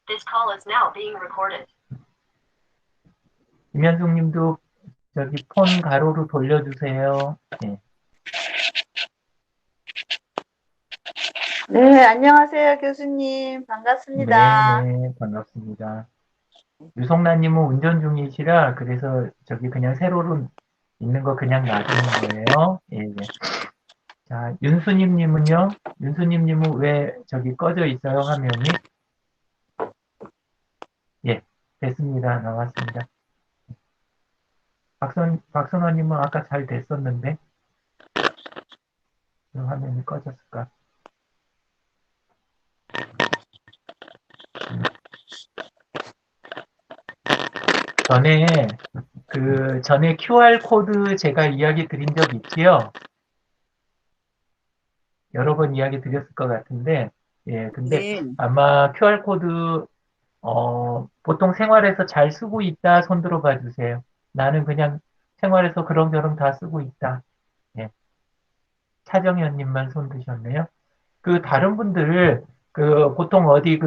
This call is now being recorded. 김현숙 님도 저기 폰 가로로 돌려주세요. 네. 네, 안녕하세요, 교수님. 반갑습니다. 네, 반갑습니다. 유성란님은 운전 중이시라 그래서 저기 그냥 세로로 있는 거 그냥 놔두는 거예요. 예, 예. 자, 윤수님님은요? 윤수님님은 왜 저기 꺼져 있어요, 화면이? 예, 됐습니다. 나왔습니다. 박선호님은 아까 잘 됐었는데 왜 화면이 꺼졌을까? 전에 QR코드 제가 이야기 드린 적 있지요? 여러 번 이야기 드렸을 것 같은데, 예, 근데 네. 아마 QR코드, 보통 생활에서 잘 쓰고 있다, 손 들어봐 주세요. 나는 그냥 생활에서 그런저런 다 쓰고 있다. 예, 차정현님만 손 드셨네요. 그 다른 분들, 보통 어디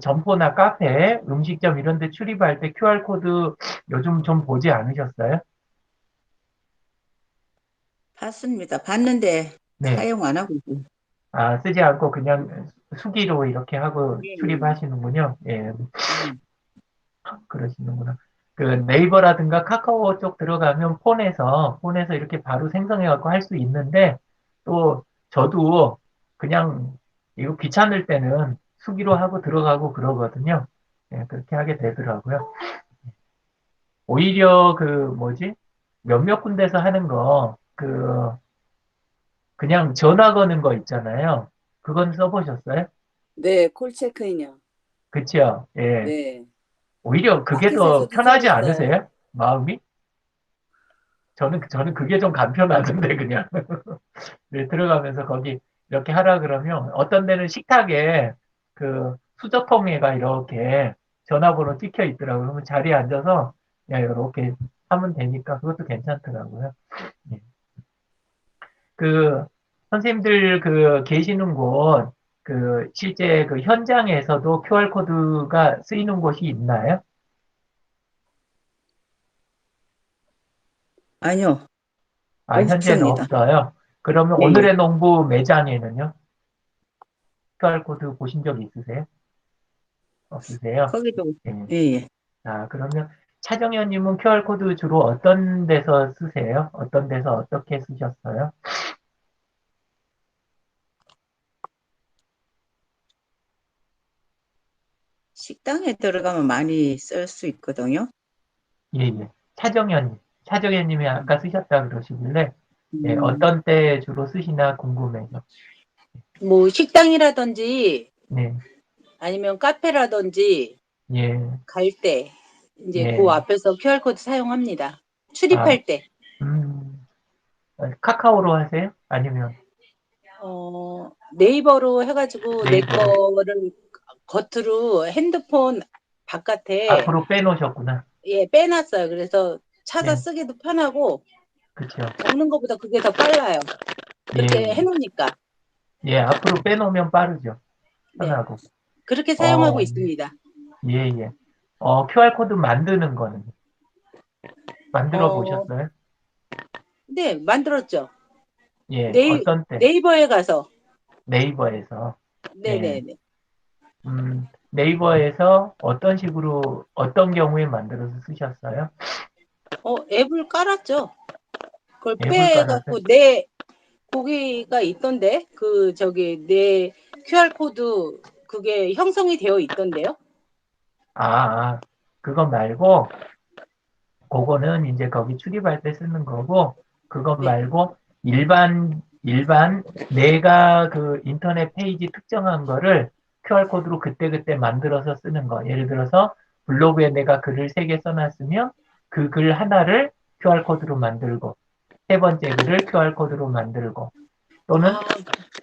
점포나 카페, 음식점 이런 데 출입할 때 QR코드 요즘 좀 보지 않으셨어요? 봤습니다. 봤는데 네. 사용 안 하고 있고. 아, 쓰지 않고 그냥 수기로 이렇게 하고 네, 출입하시는군요. 예, 네. 그러시는구나. 그 네이버라든가 카카오 쪽 들어가면 폰에서 이렇게 바로 생성해갖고 할 수 있는데, 또 저도 그냥 이거 귀찮을 때는 수기로 하고 들어가고 그러거든요. 예, 그렇게 하게 되더라고요. 오히려 몇몇 군데서 하는 그냥 전화 거는 거 있잖아요. 그건 써보셨어요? 네, 콜 체크인이요. 그쵸? 예. 네. 오히려 그게 더 마켓에서도 편하지 써봤어요. 않으세요? 마음이? 저는 그게 좀 간편하던데, 그냥. 네, 들어가면서 거기 이렇게 하라 그러면 어떤 데는 식탁에 수저통에가 이렇게 전화번호 찍혀 있더라고요. 그러면 자리에 앉아서 그냥 이렇게 하면 되니까 그것도 괜찮더라고요. 예. 그, 선생님들 계시는 곳, 실제 현장에서도 QR코드가 쓰이는 곳이 있나요? 아니요, 아, 현재는 없습니다. 없어요. 그러면 예, 예. 오늘의 농부 매장에는요? QR코드 보신 적 있으세요? 없으세요? 거기도, 예. 예, 예. 자, 그러면 차정현님은 QR코드 주로 어떤 데서 쓰세요? 어떤 데서 어떻게 쓰셨어요? 식당에 들어가면 많이 쓸 수 있거든요. 예, 예. 차정현님이 아까 쓰셨다 그러시길래, 예, 음, 어떤 때 주로 쓰시나 궁금해서. 뭐 식당이라든지 네, 아니면 카페라든지 예, 갈 때 이제 그 예. 앞에서 QR코드 사용합니다. 아, 출입할 때. 음, 카카오로 하세요? 아니면 네이버로 해가지고 내 네이버로? 거를 겉으로 핸드폰 바깥에 앞으로 빼놓으셨구나. 예, 빼놨어요. 그래서 찾아 예, 쓰기도 편하고 그쵸. 적는 것보다 그게 더 빨라요. 예, 그렇게 예. 해놓으니까. 예, 앞으로 빼놓으면 빠르죠. 네. 편하고. 그렇게 사용하고 어, 있습니다. 예, 예. QR코드 만드는 거는 만들어 어, 보셨어요? 네, 만들었죠. 예, 어떤 때? 네이버에 가서. 네이버에서. 예, 네네네. 네이버에서 어떤 식으로, 어떤 경우에 만들어서 쓰셨어요? 앱을 깔았죠. 그걸 앱을 깔아서. 빼갖고 내 거기가 있던데 내 QR코드 그게 형성이 되어 있던데요. 아, 아, 그거 말고, 그거는 이제 거기 출입할 때 쓰는 거고, 그것 네. 말고, 일반, 내가 인터넷 페이지 특정한 거를 QR코드로 그때그때 만들어서 쓰는 거. 예를 들어서, 블로그에 내가 글을 3개 써놨으면, 그 글 하나를 QR코드로 만들고, 세 번째 글을 QR코드로 만들고, 또는,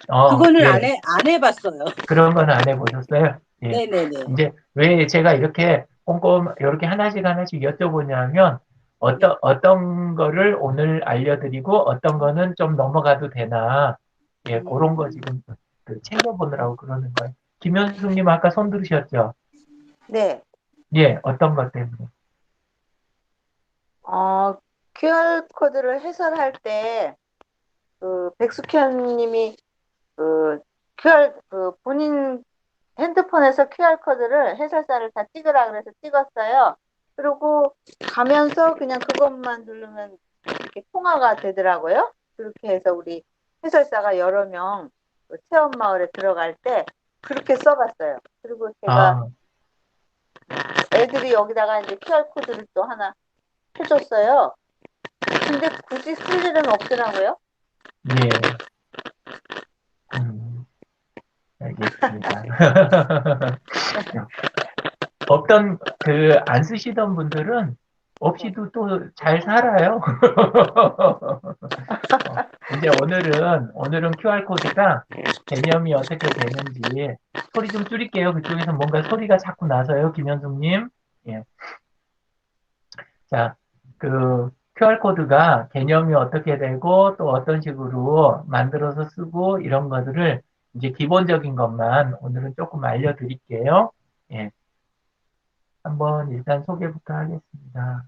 아, 그거는 예, 안 해봤어요. 그런 건 안 해보셨어요? 예. 네네네. 이제 왜 제가 이렇게 꼼꼼, 이렇게 하나씩 여쭤보냐면, 네. 어떤 거를 오늘 알려드리고, 어떤 거는 좀 넘어가도 되나, 예, 그런 거 음, 지금 챙겨보느라고 그러는 거예요. 김현숙님 아까 손 들으셨죠? 네. 예, 어떤 것 때문에? 어, QR코드를 해설할 때, 백숙현 님이 본인 핸드폰에서 QR코드를 해설사를 다 찍으라 그래서 찍었어요. 그리고 가면서 그냥 그것만 누르면 이렇게 통화가 되더라고요. 그렇게 해서 우리 해설사가 여러 명 체험마을에 들어갈 때 그렇게 써봤어요. 그리고 제가 아, 애들이 여기다가 이제 QR코드를 또 하나 해줬어요. 근데 굳이 쓸 일은 없더라고요. 예, 알겠습니다. 어떤, 안 쓰시던 분들은 없이도 또 잘 살아요. 이제 오늘은 QR코드가 개념이 어떻게 되는지 소리 좀 줄일게요. 그쪽에서 뭔가 소리가 자꾸 나서요, 김현숙님. 예. 자, QR코드가 개념이 어떻게 되고 또 어떤 식으로 만들어서 쓰고 이런 것들을 이제 기본적인 것만 오늘은 조금 알려드릴게요. 예. 한번 일단 소개부터 하겠습니다.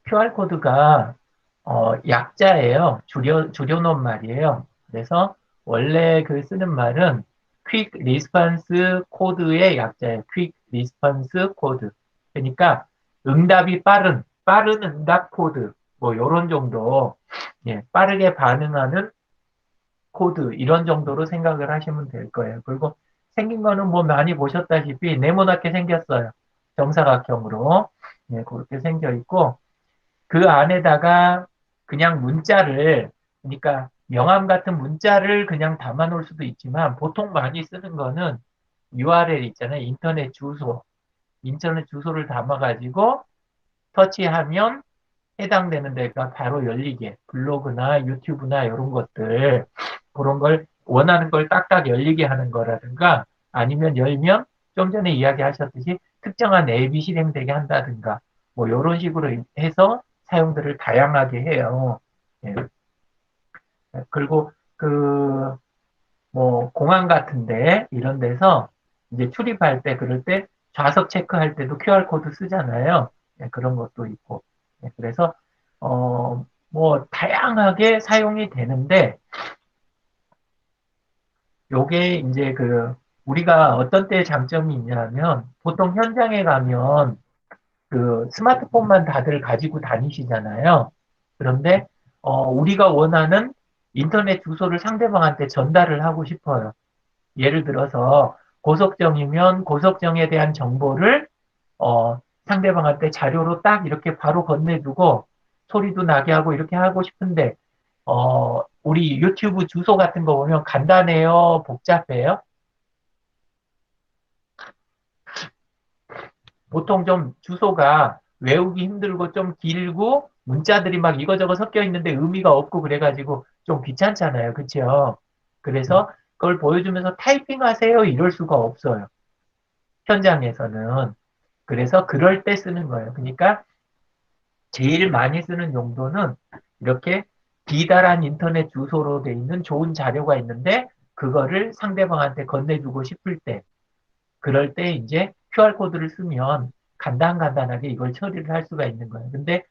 QR코드가 약자예요. 줄여놓은 말이에요. 그래서 원래 쓰는 말은 Quick Response Code의 약자예요. Quick Response Code. 그러니까 응답이 빠른 응답 코드. 뭐 요런 정도. 예, 빠르게 반응하는 코드 이런 정도로 생각을 하시면 될 거예요. 그리고 생긴 거는 뭐 많이 보셨다시피 네모나게 생겼어요. 정사각형으로. 예, 그렇게 생겨 있고 그 안에다가 그냥 문자를, 그러니까 명함 같은 문자를 그냥 담아 놓을 수도 있지만 보통 많이 쓰는 거는 URL 있잖아요. 인터넷 주소. 인터넷 주소를 담아가지고 터치하면 해당되는 데가 바로 열리게 블로그나 유튜브나 이런 것들 그런 걸 원하는 걸 딱딱 열리게 하는 거라든가 아니면 열면 좀 전에 이야기하셨듯이 특정한 앱이 실행되게 한다든가 뭐 이런 식으로 해서 사용들을 다양하게 해요. 예. 그리고 뭐 공항 같은데 이런 데서 이제 출입할 때 그럴 때 좌석 체크할 때도 QR코드 쓰잖아요. 예, 그런 것도 있고. 예, 그래서 뭐 다양하게 사용이 되는데 요게 이제 우리가 어떤 때 장점이 있냐면 보통 현장에 가면 스마트폰만 다들 가지고 다니시잖아요. 그런데 우리가 원하는 인터넷 주소를 상대방한테 전달을 하고 싶어요. 예를 들어서 고속정이면 고속정에 대한 정보를 상대방한테 자료로 딱 이렇게 바로 건네주고 소리도 나게 하고 이렇게 하고 싶은데 우리 유튜브 주소 같은 거 보면 간단해요, 복잡해요? 보통 좀 주소가 외우기 힘들고 좀 길고 문자들이 막 이거저거 섞여 있는데 의미가 없고 그래가지고 좀 귀찮잖아요. 그렇죠? 그래서 그걸 보여주면서 타이핑 하세요 이럴 수가 없어요. 현장에서는. 그래서 그럴 때 쓰는 거예요. 그러니까 제일 많이 쓰는 용도는 이렇게 기다란 인터넷 주소로 돼 있는 좋은 자료가 있는데 그거를 상대방한테 건네주고 싶을 때 그럴 때 이제 QR코드를 쓰면 간단하게 이걸 처리를 할 수가 있는 거예요. 근데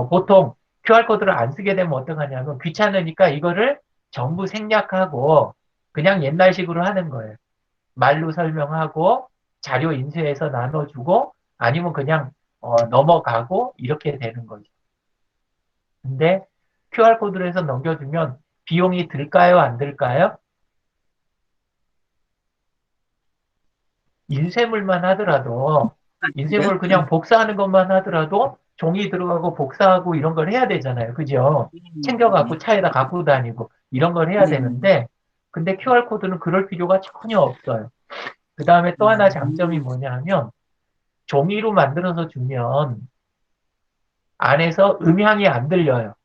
보통 QR코드를 안 쓰게 되면 어떡하냐면 귀찮으니까 이거를 전부 생략하고 그냥 옛날식으로 하는 거예요. 말로 설명하고 자료 인쇄해서 나눠주고 아니면 그냥 넘어가고 이렇게 되는 거죠. 근데 QR코드를 해서 넘겨주면 비용이 들까요? 안 들까요? 인쇄물만 하더라도 인쇄물 그냥 복사하는 것만 하더라도 종이 들어가고 복사하고 이런 걸 해야 되잖아요. 그죠? 챙겨갖고 차에다 갖고 다니고 이런 걸 해야 네. 되는데 근데 QR코드는 그럴 필요가 전혀 없어요. 그 다음에 또 하나 장점이 뭐냐 하면 종이로 만들어서 주면 안에서 음향이 안 들려요.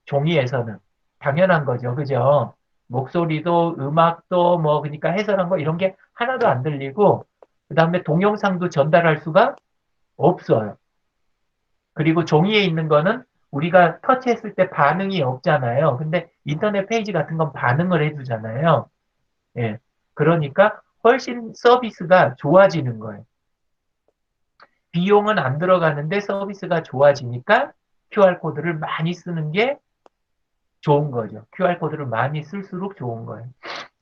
종이에서는. 당연한 거죠. 그죠? 목소리도 음악도 뭐 그러니까 해설한 거 이런 게 하나도 안 들리고 그다음에 동영상도 전달할 수가 없어요. 그리고 종이에 있는 거는 우리가 터치했을 때 반응이 없잖아요. 근데 인터넷 페이지 같은 건 반응을 해주잖아요. 예. 그러니까 훨씬 서비스가 좋아지는 거예요. 비용은 안 들어가는데 서비스가 좋아지니까 QR코드를 많이 쓰는 게 좋은 거죠. QR코드를 많이 쓸수록 좋은 거예요.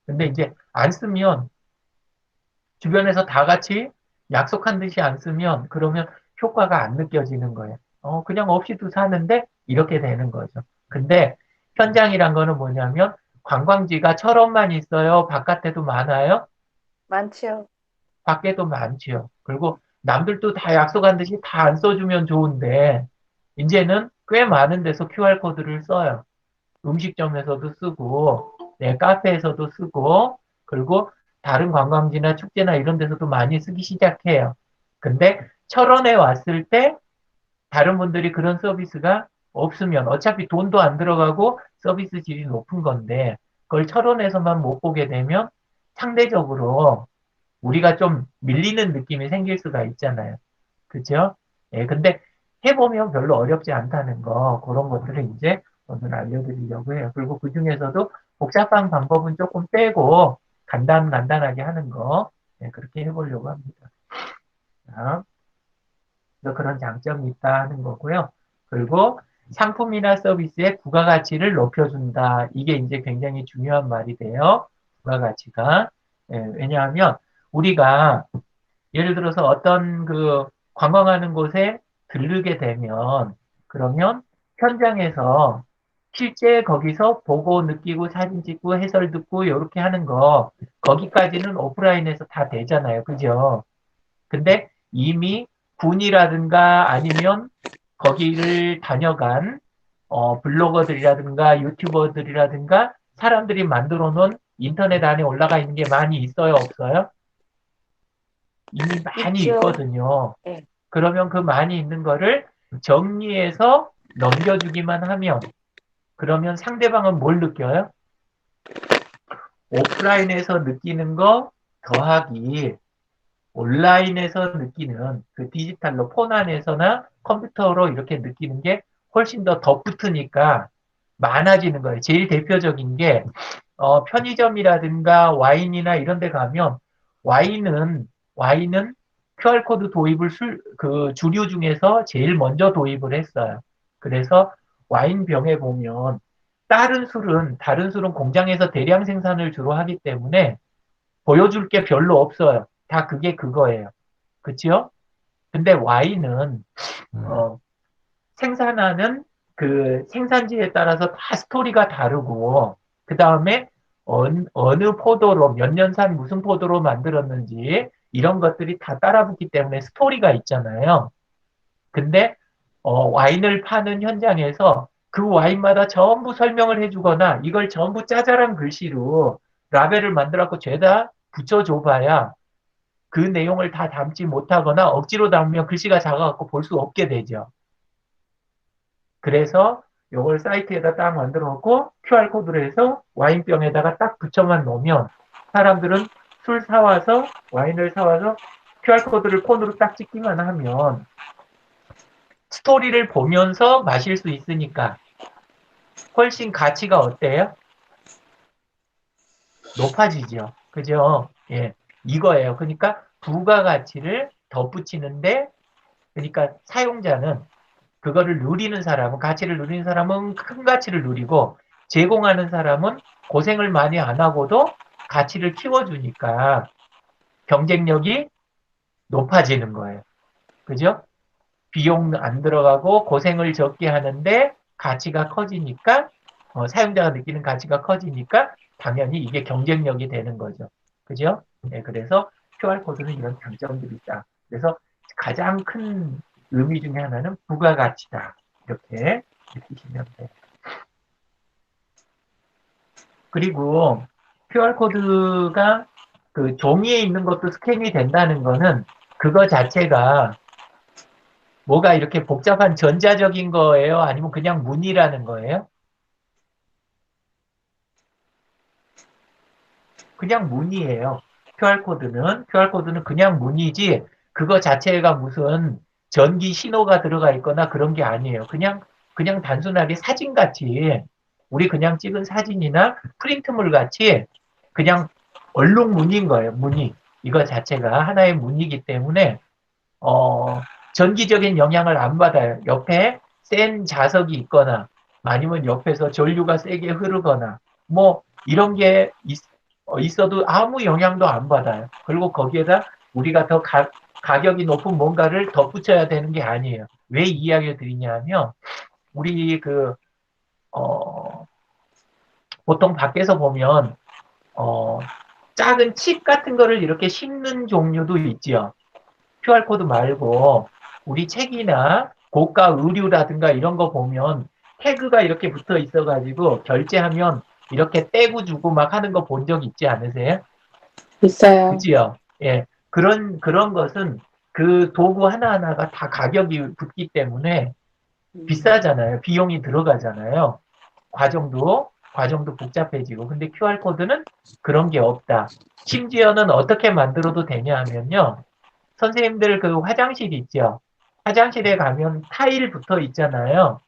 근데 이제 안 쓰면 주변에서 다 같이 약속한 듯이 안 쓰면 그러면 효과가 안 느껴지는 거예요. 그냥 없이도 사는데 이렇게 되는 거죠. 근데 현장이란 거는 뭐냐면 관광지가 철원만 있어요. 바깥에도 많아요. 많지요. 밖에도 많지요. 그리고 남들도 다 약속한 듯이 다 안 써주면 좋은데 이제는 꽤 많은 데서 QR코드를 써요. 음식점에서도 쓰고, 네, 카페에서도 쓰고, 그리고 다른 관광지나 축제나 이런 데서도 많이 쓰기 시작해요. 근데 철원에 왔을 때 다른 분들이 그런 서비스가 없으면 어차피 돈도 안 들어가고 서비스 질이 높은 건데 그걸 철원에서만 못 보게 되면 상대적으로 우리가 좀 밀리는 느낌이 생길 수가 있잖아요. 그죠? 예, 근데 해보면 별로 어렵지 않다는 거, 그런 것들을 이제 오늘 알려드리려고 해요. 그리고 그 중에서도 복잡한 방법은 조금 빼고 간단하게 하는 거, 예, 그렇게 해보려고 합니다. 자, 그래서 그런 장점이 있다 하는 거고요. 그리고 상품이나 서비스의 부가가치를 높여준다. 이게 이제 굉장히 중요한 말이 돼요. 부가가치가. 예, 왜냐하면 우리가 예를 들어서 어떤 그 관광하는 곳에 들르게 되면 그러면 현장에서 실제 거기서 보고 느끼고 사진 찍고 해설 듣고 이렇게 하는 거 거기까지는 오프라인에서 다 되잖아요. 그죠? 근데 이미 군이라든가 아니면 거기를 다녀간 블로거들이라든가 유튜버들이라든가 사람들이 만들어 놓은 인터넷 안에 올라가 있는 게 많이 있어요, 없어요? 이미 많이 있죠. 있거든요. 네. 그러면 그 많이 있는 거를 정리해서 넘겨주기만 하면 그러면 상대방은 뭘 느껴요? 오프라인에서 느끼는 거 더하기 온라인에서 느끼는 그 디지털로 폰 안에서나 컴퓨터로 이렇게 느끼는 게 훨씬 더 덧붙으니까 많아지는 거예요. 제일 대표적인 게 편의점이라든가 와인이나 이런 데 가면 와인은 QR코드 도입을 그 주류 중에서 제일 먼저 도입을 했어요. 그래서 와인병에 보면 다른 술은 공장에서 대량 생산을 주로 하기 때문에 보여줄 게 별로 없어요. 다 그게 그거예요. 그치요? 근데 와인은 어, 생산하는 그 생산지에 따라서 다 스토리가 다르고 그 다음에 어느 포도로 몇 년 산 무슨 포도로 만들었는지 이런 것들이 다 따라붙기 때문에 스토리가 있잖아요. 근데 와인을 파는 현장에서 그 와인마다 전부 설명을 해주거나 이걸 전부 짜잘한 글씨로 라벨을 만들어갖고 죄다 붙여줘봐야 그 내용을 다 담지 못하거나 억지로 담으면 글씨가 작아갖고 볼 수 없게 되죠. 그래서 이걸 사이트에다 딱 만들어 놓고 QR코드로 해서 와인병에다가 딱 붙여만 놓으면 사람들은 술 사와서 와인을 사와서 QR코드를 폰으로 딱 찍기만 하면 스토리를 보면서 마실 수 있으니까 훨씬 가치가 어때요? 높아지죠. 그죠? 예. 이거예요. 그러니까 부가가치를 덧붙이는데 그러니까 사용자는 그거를 누리는 사람은 가치를 누리는 사람은 큰 가치를 누리고 제공하는 사람은 고생을 많이 안 하고도 가치를 키워주니까 경쟁력이 높아지는 거예요. 그죠? 비용 안 들어가고 고생을 적게 하는데 가치가 커지니까 사용자가 느끼는 가치가 커지니까 당연히 이게 경쟁력이 되는 거죠. 그죠? 네, 그래서 QR코드는 이런 장점들이 있다. 그래서 가장 큰 의미 중에 하나는 부가가치다. 이렇게 느끼시면 돼요. 그리고 QR코드가 그 종이에 있는 것도 스캔이 된다는 거는 그거 자체가 뭐가 이렇게 복잡한 전자적인 거예요? 아니면 그냥 문이라는 거예요? 그냥 문이에요. QR코드는 그냥 문이지, 그거 자체가 무슨 전기 신호가 들어가 있거나 그런 게 아니에요. 그냥 단순하게 사진같이, 우리 그냥 찍은 사진이나 프린트물 같이 그냥 얼룩무늬인 거예요, 무늬. 이거 자체가 하나의 무늬이기 때문에, 전기적인 영향을 안 받아요. 옆에 센 자석이 있거나, 아니면 옆에서 전류가 세게 흐르거나, 뭐, 이런 게 있어도 아무 영향도 안 받아요. 그리고 거기에다 우리가 더 가격이 높은 뭔가를 덧붙여야 되는 게 아니에요. 왜 이 이야기를 드리냐면, 우리 보통 밖에서 보면, 어, 작은 칩 같은 거를 이렇게 씹는 종류도 있지요. QR코드 말고, 우리 책이나 고가 의류라든가 이런 거 보면 태그가 이렇게 붙어 있어가지고 결제하면 이렇게 떼고 주고 막 하는 거 본 적 있지 않으세요? 있어요. 그지요? 예. 그런 것은 그 도구 하나하나가 다 가격이 붙기 때문에 비싸잖아요. 비용이 들어가잖아요. 과정도 복잡해지고. 근데 QR코드는 그런 게 없다. 심지어는 어떻게 만들어도 되냐 하면요. 선생님들 그 화장실 있죠? 화장실에 가면 타일 붙어 있잖아요.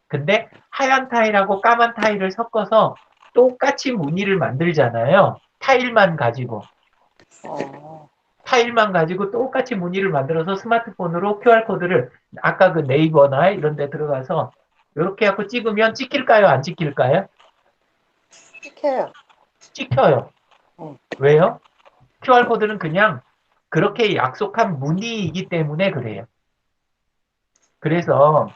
근데 하얀 타일하고 까만 타일을 섞어서 똑같이 무늬를 만들잖아요. 어, 타일만 가지고 똑같이 무늬를 만들어서 스마트폰으로 QR코드를 아까 그 네이버나 이런 데 들어가서 이렇게 하고 찍으면 찍힐까요? 안 찍힐까요? 시켜요. 찍혀요. 어. 왜요? QR코드는 그냥 그렇게 약속한 무늬이기 때문에 그래요. 그래서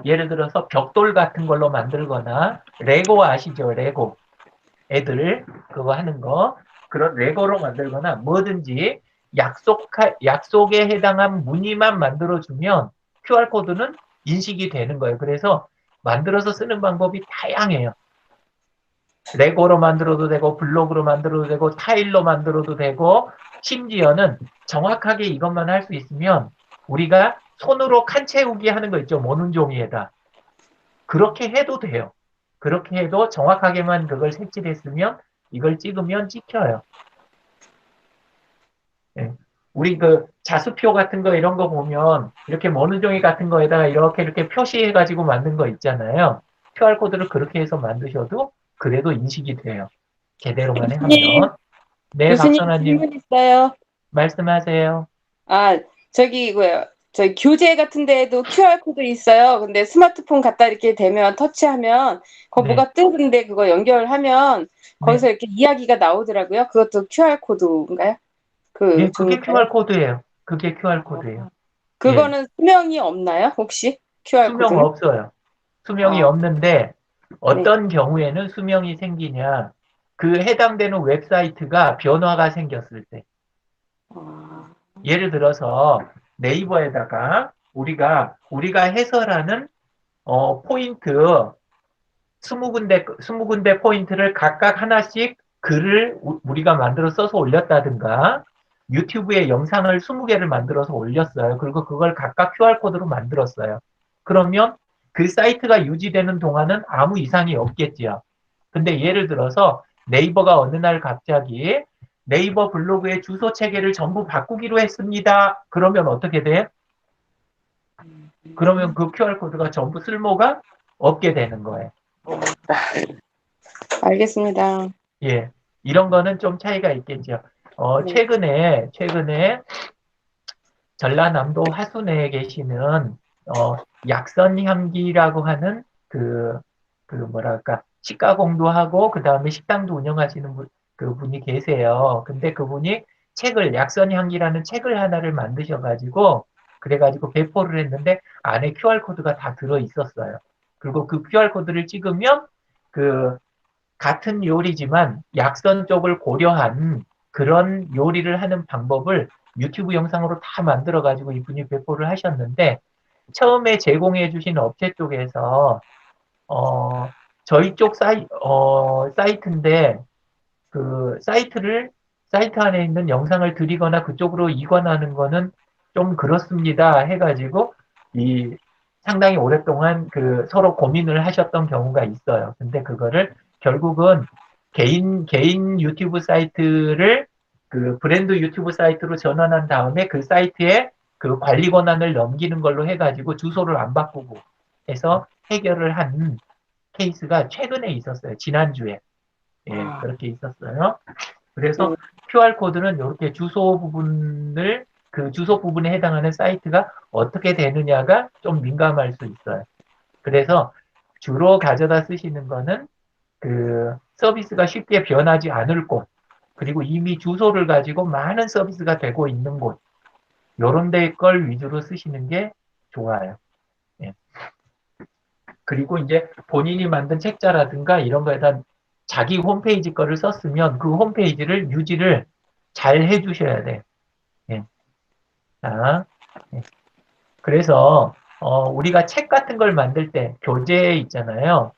예를 들어서 벽돌 같은 걸로 만들거나 레고 아시죠? 레고. 애들 그거 하는 거 그런 레고로 만들거나 뭐든지 약속에 해당한 무늬만 만들어주면 QR코드는 인식이 되는 거예요. 그래서 만들어서 쓰는 방법이 다양해요. 레고로 만들어도 되고 블록으로 만들어도 되고 타일로 만들어도 되고 심지어는 정확하게 이것만 할 수 있으면 우리가 손으로 칸 채우기 하는 거 있죠. 모는 종이에다. 그렇게 해도 돼요. 그렇게 해도 정확하게만 그걸 색칠했으면 이걸 찍으면 찍혀요. 예. 우리 그 자수표 같은 거 이런 거 보면 이렇게 모는 종이 같은 거에다가 이렇게 표시해가지고 만든 거 있잖아요. QR코드를 그렇게 해서 만드셔도 그래도 인식이 돼요. 제대로만 교수님, 하면. 네, 교수님 박선아님 질문 있어요. 말씀하세요. 아, 저희 교재 같은 데에도 QR코드 있어요. 근데 스마트폰 갖다 이렇게 대면 터치하면 그거 네, 뭐가 뜨는데 그거 연결하면 네. 거기서 이렇게 이야기가 나오더라고요. 그것도 QR코드인가요? 예, 그 그게 종류가요? QR코드예요. 그게 QR코드예요. 예, 그거는 수명이 없나요? 혹시 수명 QR코드는? 없어요. 수명이 아, 없는데 네. 어떤 경우에는 수명이 생기냐? 그 해당되는 웹사이트가 변화가 생겼을 때. 아, 예를 들어서 네이버에다가 우리가 해설하는 포인트 20군데 포인트를 각각 하나씩 글을 우리가 만들어 써서 올렸다든가 유튜브에 영상을 20개를 만들어서 올렸어요. 그리고 그걸 각각 QR코드로 만들었어요. 그러면 그 사이트가 유지되는 동안은 아무 이상이 없겠지요. 근데 예를 들어서 네이버가 어느 날 갑자기 네이버 블로그의 주소 체계를 전부 바꾸기로 했습니다. 그러면 어떻게 돼? 그러면 그 QR코드가 전부 쓸모가 없게 되는 거예요. 알겠습니다. 예, 이런 거는 좀 차이가 있겠죠. 네. 최근에 전라남도 화순에 계시는, 약선향기라고 하는 뭐랄까, 치과 공부하고, 그 다음에 식당도 운영하시는 그분이 계세요. 근데 그분이 약선향기라는 책을 하나를 만드셔가지고, 그래가지고 배포를 했는데, 안에 QR코드가 다 들어 있었어요. 그리고 그 QR코드를 찍으면, 그, 같은 요리지만 약선 쪽을 고려한 그런 요리를 하는 방법을 유튜브 영상으로 다 만들어가지고 이분이 배포를 하셨는데, 처음에 제공해 주신 업체 쪽에서, 저희 쪽 사이트인데, 사이트 안에 있는 영상을 드리거나 그쪽으로 이관하는 거는 좀 그렇습니다. 해가지고, 상당히 오랫동안 서로 고민을 하셨던 경우가 있어요. 근데 그거를 결국은 개인 유튜브 사이트를 그 브랜드 유튜브 사이트로 전환한 다음에 그 사이트에 그 관리 권한을 넘기는 걸로 해가지고 주소를 안 바꾸고 해서 해결을 한 케이스가 최근에 있었어요. 지난주에. 예, 그렇게 있었어요. 그래서 QR코드는 이렇게 주소 부분을 그 주소 부분에 해당하는 사이트가 어떻게 되느냐가 좀 민감할 수 있어요. 그래서 주로 가져다 쓰시는 거는 그 서비스가 쉽게 변하지 않을 곳, 그리고 이미 주소를 가지고 많은 서비스가 되고 있는 곳, 요런 데 걸 위주로 쓰시는 게 좋아요. 예. 그리고 이제 본인이 만든 책자라든가 이런 거에다 자기 홈페이지 거를 썼으면 그 홈페이지를 유지를 잘 해주셔야 돼요. 예. 자, 예. 그래서 우리가 책 같은 걸 만들 때 교재 있잖아요.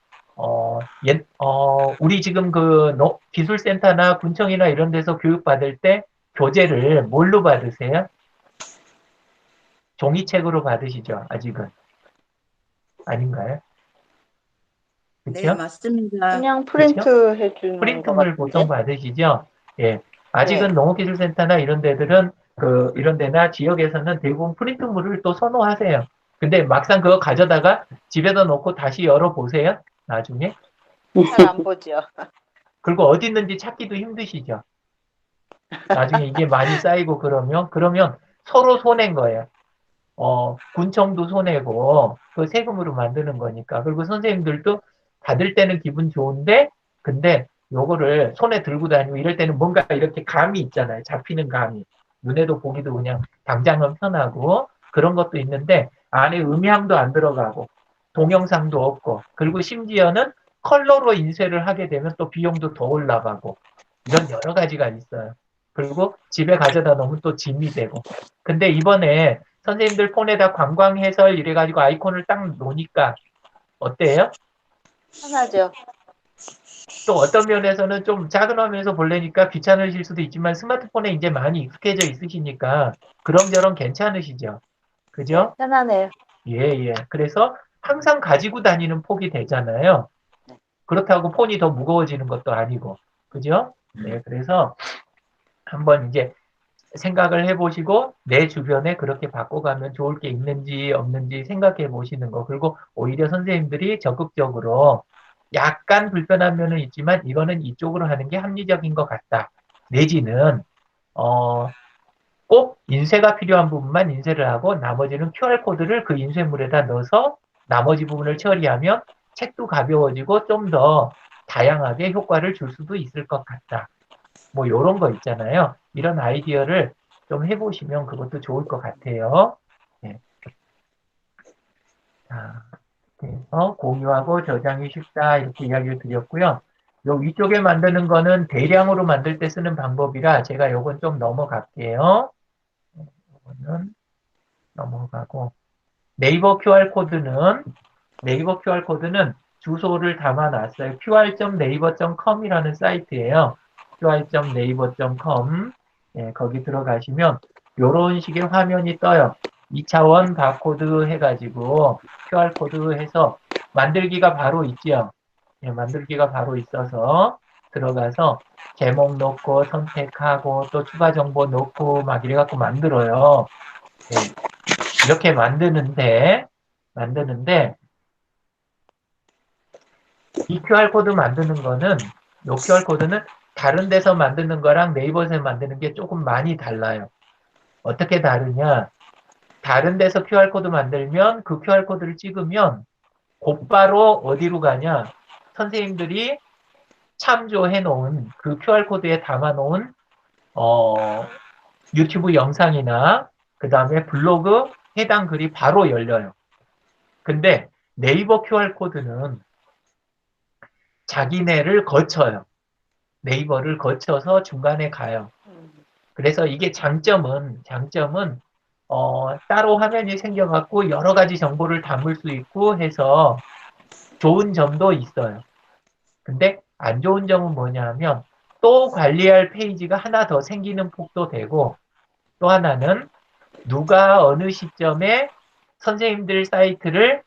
우리 지금 그 기술센터나 군청이나 이런 데서 교육받을 때 교재를 뭘로 받으세요? 종이책으로 받으시죠? 아직은 아닌가요? 네, 그렇죠? 맞습니다. 그냥 그렇죠? 프린트 해주는 것 프린트물 보통 같은데. 받으시죠? 예. 아직은 네. 농업기술센터나 이런 데들은 이런 데나 지역에서는 대부분 프린트물을 또 선호하세요. 근데 막상 그거 가져다가 집에다 놓고 다시 열어보세요. 나중에. 잘 안 보죠. 그리고 어디 있는지 찾기도 힘드시죠. 나중에 이게 많이 쌓이고 그러면 서로 손해인 거예요. 군청도 손해고, 그 세금으로 만드는 거니까. 그리고 선생님들도 받을 때는 기분 좋은데, 근데 요거를 손에 들고 다니고 이럴 때는 뭔가 이렇게 감이 있잖아요. 잡히는 감이. 눈에도 보기도 그냥 당장은 편하고, 그런 것도 있는데, 안에 음향도 안 들어가고, 동영상도 없고, 그리고 심지어는 컬러로 인쇄를 하게 되면 또 비용도 더 올라가고, 이런 여러 가지가 있어요. 그리고 집에 가져다 놓으면 또 짐이 되고. 근데 이번에 선생님들 폰에다 관광 해설 이래가지고 아이콘을 딱 놓으니까 어때요? 편하죠. 또 어떤 면에서는 좀 작은 화면에서 보려니까 귀찮으실 수도 있지만 스마트폰에 이제 많이 익숙해져 있으시니까 그런저런 괜찮으시죠? 네, 그죠? 편하네요. 예, 예. 그래서 항상 가지고 다니는 폭이 되잖아요. 그렇다고 폰이 더 무거워지는 것도 아니고. 그죠? 네, 그래서 한번 이제 생각을 해보시고 내 주변에 그렇게 바꿔가면 좋을 게 있는지 없는지 생각해 보시는 거. 그리고 오히려 선생님들이 적극적으로 약간 불편한 면은 있지만 이거는 이쪽으로 하는 게 합리적인 것 같다. 내지는 꼭 인쇄가 필요한 부분만 인쇄를 하고 나머지는 QR코드를 그 인쇄물에다 넣어서 나머지 부분을 처리하면 책도 가벼워지고 좀 더 다양하게 효과를 줄 수도 있을 것 같다. 뭐 이런 거 있잖아요. 이런 아이디어를 좀 해보시면 그것도 좋을 것 같아요. 네. 자, 그래서 공유하고 저장이 쉽다 이렇게 이야기를 드렸고요. 요 위쪽에 만드는 거는 대량으로 만들 때 쓰는 방법이라 제가 요건 좀 넘어갈게요. 요거는 넘어가고 네이버 QR코드는 주소를 담아놨어요. qr.naver.com이라는 사이트예요. qr.naver.com 거기 들어가시면 이런 식의 화면이 떠요. 2차원 바코드 해가지고 QR코드 해서 만들기가 바로 있죠. 예, 만들기가 바로 있어서 들어가서 제목 넣고 선택하고 또 추가 정보 넣고 막 이래갖고 만들어요. 예, 이렇게 만드는데 이 QR코드 만드는 거는 이 QR코드는 다른 데서 만드는 거랑 네이버에서 만드는 게 조금 많이 달라요. 어떻게 다르냐? 다른 데서 QR코드 만들면 그 QR코드를 찍으면 곧바로 어디로 가냐? 선생님들이 참조해 놓은 그 QR코드에 담아 놓은 유튜브 영상이나 그 다음에 블로그 해당 글이 바로 열려요. 근데 네이버 QR코드는 자기네를 거쳐요. 네이버를 거쳐서 중간에 가요. 그래서 이게 장점은 따로 화면이 생겨갖고 여러 가지 정보를 담을 수 있고 해서 좋은 점도 있어요. 근데 안 좋은 점은 뭐냐 하면 또 관리할 페이지가 하나 더 생기는 폭도 되고 또 하나는 누가 어느 시점에 선생님들 사이트를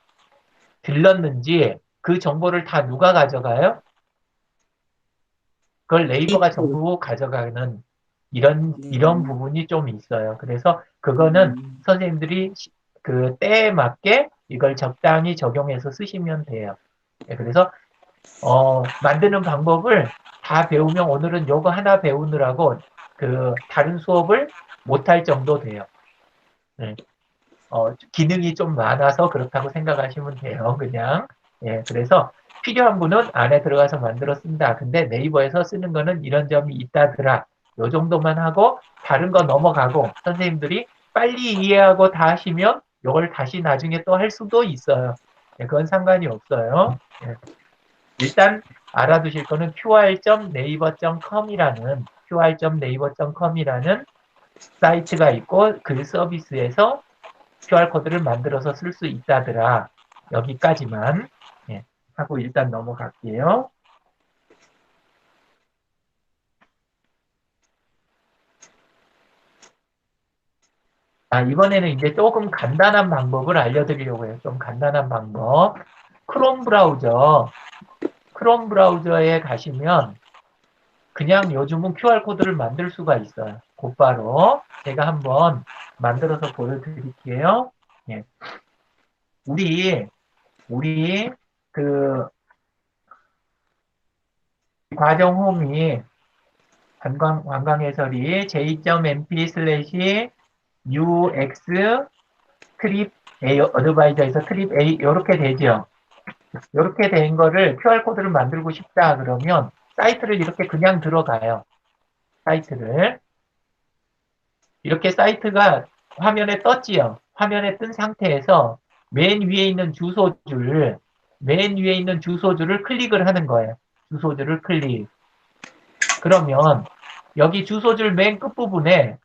들렀는지 그 정보를 다 누가 가져가요? 그걸 네이버가 입구. 전부 가져가는 이런 네. 부분이 좀 있어요. 그래서 그거는 선생님들이 그 때에 맞게 이걸 적당히 적용해서 쓰시면 돼요. 예, 그래서 만드는 방법을 다 배우면 오늘은 요거 하나 배우느라고 그 다른 수업을 못할 정도 돼요. 네. 기능이 좀 많아서 그렇다고 생각하시면 돼요. 그냥. 예, 그래서 필요한 분은 안에 들어가서 만들어 쓴다. 근데 네이버에서 쓰는 거는 이런 점이 있다더라. 요 정도만 하고 다른 거 넘어가고 선생님들이 빨리 이해하고 다 하시면 요걸 다시 나중에 또 할 수도 있어요. 예, 그건 상관이 없어요. 예. 일단 알아두실 거는 qr.naver.com이라는 사이트가 있고 그 서비스에서 QR코드를 만들어서 쓸 수 있다더라. 여기까지만 예, 하고 일단 넘어갈게요. 이번에는 이제 조금 간단한 방법을 알려드리려고 해요. 좀 간단한 방법. 크롬 브라우저에 가시면 그냥 요즘은 QR코드를 만들 수가 있어요. 곧바로 제가 한번 만들어서 보여드릴게요. 예. 우리 그 과정 홈이 관광 해설이 j.mp/ux 트립 A 어드바이저에서 트립 A 이렇게 되죠. 이렇게 된 거를 QR코드를 만들고 싶다 그러면 사이트를 이렇게 그냥 들어가요. 사이트를. 이렇게 사이트가 화면에 떴지요. 화면에 뜬 상태에서 맨 위에 있는 주소줄을 클릭을 하는 거예요. 주소줄을 클릭. 그러면 여기 주소줄 맨 끝부분에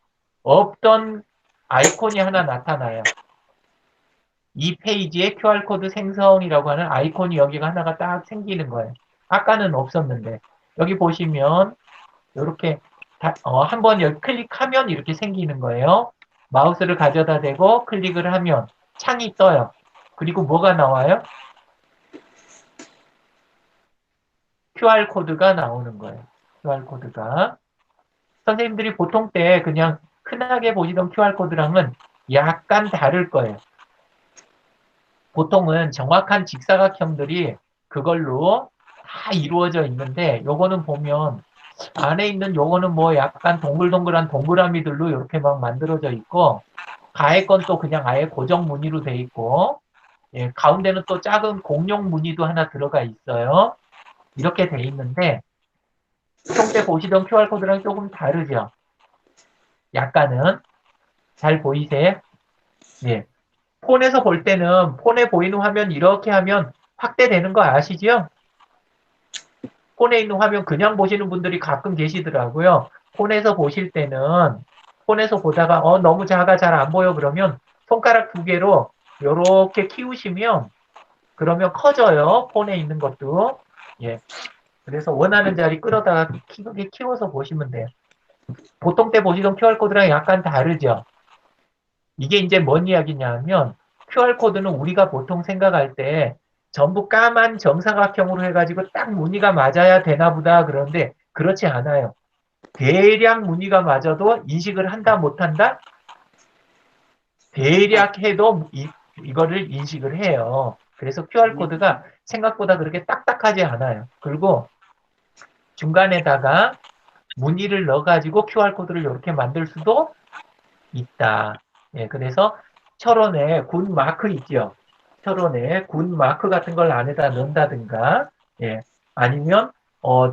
없던 아이콘이 하나 나타나요. 이 페이지에 QR코드 생성이라고 하는 아이콘이 여기가 하나가 딱 생기는 거예요. 아까는 없었는데 여기 보시면 이렇게 한번 여기 클릭하면 이렇게 생기는 거예요. 마우스를 가져다 대고 클릭을 하면 창이 떠요. 그리고 뭐가 나와요? QR코드가 나오는 거예요. QR코드가. 선생님들이 보통 때 그냥 흔하게 보시던 QR코드랑은 약간 다를 거예요. 보통은 정확한 직사각형들이 그걸로 다 이루어져 있는데 요거는 보면 안에 있는 요거는 뭐 약간 동글동글한 동그라미들로 이렇게 막 만들어져 있고 가에 건 또 그냥 아예 고정 무늬로 돼 있고 예, 가운데는 또 작은 공룡 무늬도 하나 들어가 있어요. 이렇게 돼 있는데 보통 때 보시던 QR코드랑 조금 다르죠. 약간은 잘 보이세요? 예. 폰에서 볼 때는 폰에 보이는 화면 이렇게 하면 확대되는 거 아시죠? 폰에 있는 화면 그냥 보시는 분들이 가끔 계시더라고요. 폰에서 보실 때는 폰에서 보다가 너무 작아 잘 안 보여 그러면 손가락 두 개로 이렇게 키우시면 그러면 커져요. 폰에 있는 것도. 예. 그래서 원하는 자리 끌어다가 크게 키워서 보시면 돼요. 보통 때 보시던 QR코드랑 약간 다르죠. 이게 이제 뭔 이야기냐면 QR코드는 우리가 보통 생각할 때 전부 까만 정사각형으로 해가지고 딱 무늬가 맞아야 되나 보다 그런데 그렇지 않아요. 대략 무늬가 맞아도 인식을 한다 못한다? 대략 해도 이거를 인식을 해요. 그래서 QR코드가 생각보다 그렇게 딱딱하지 않아요. 그리고 중간에다가 무늬를 넣어가지고 QR코드를 이렇게 만들 수도 있다. 예, 그래서 철원에 군 마크 있죠. 철원에 군 마크 같은 걸 안에다 넣는다든가, 예, 아니면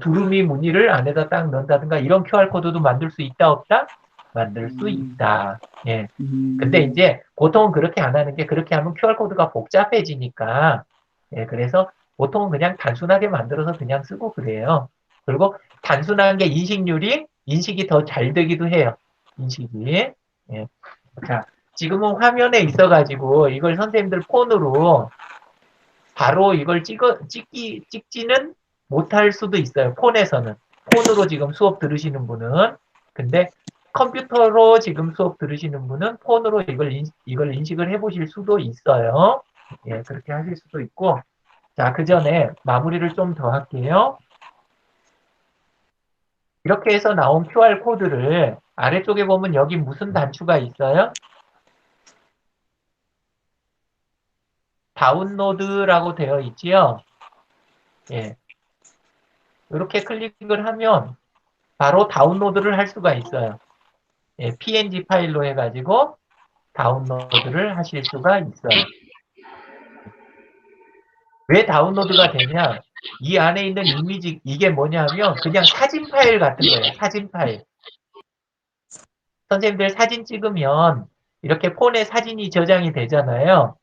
두루미 무늬를 안에다 딱 넣는다든가 이런 QR코드도 만들 수 있다 없다? 만들 수 있다. 예. 근데 이제 보통은 그렇게 안 하는 게 그렇게 하면 QR코드가 복잡해지니까, 예, 그래서 보통은 그냥 단순하게 만들어서 그냥 쓰고 그래요. 그리고 단순한 게 인식이 더 잘 되기도 해요. 인식이. 예. 자, 지금은 화면에 있어가지고 이걸 선생님들 폰으로 바로 이걸 찍지는 못할 수도 있어요. 폰에서는. 폰으로 지금 수업 들으시는 분은. 근데 컴퓨터로 지금 수업 들으시는 분은 폰으로 이걸 인식을 해보실 수도 있어요. 예, 그렇게 하실 수도 있고. 자, 그 전에 마무리를 좀 더 할게요. 이렇게 해서 나온 QR 코드를 아래쪽에 보면 여기 무슨 단추가 있어요? 다운로드라고 되어 있지요? 예. 이렇게 클릭을 하면 바로 다운로드를 할 수가 있어요. 예, PNG 파일로 해가지고 다운로드를 하실 수가 있어요. 왜 다운로드가 되냐? 이 안에 있는 이미지, 이게 뭐냐면 그냥 사진 파일 같은 거예요. 사진 파일. 선생님들 사진 찍으면 이렇게 폰에 사진이 저장이 되잖아요.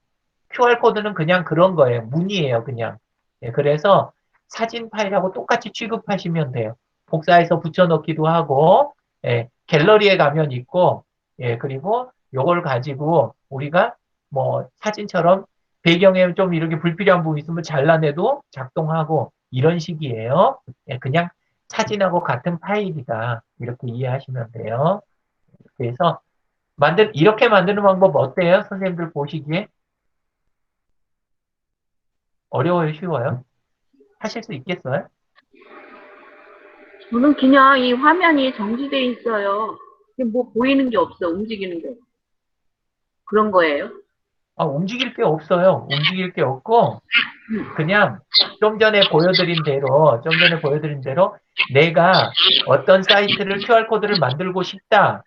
QR코드는 그냥 그런 거예요. 문이에요, 그냥. 예, 그래서 사진 파일하고 똑같이 취급하시면 돼요. 복사해서 붙여넣기도 하고, 예, 갤러리에 가면 있고, 예, 그리고 요걸 가지고 우리가 뭐 사진처럼 배경에 좀 이렇게 불필요한 부분 있으면 잘라내도 작동하고 이런 식이에요. 예, 그냥 사진하고 같은 파일이다. 이렇게 이해하시면 돼요. 그래서 이렇게 만드는 방법 어때요? 선생님들 보시기에? 어려워요, 쉬워요? 하실 수 있겠어요? 저는 그냥 이 화면이 정지돼 있어요. 이게 뭐 보이는 게 없어, 움직이는 게. 그런 거예요. 아, 움직일 게 없어요. 움직일 게 없고, 그냥 좀 전에 보여드린 대로 내가 어떤 사이트를 QR코드를 만들고 싶다.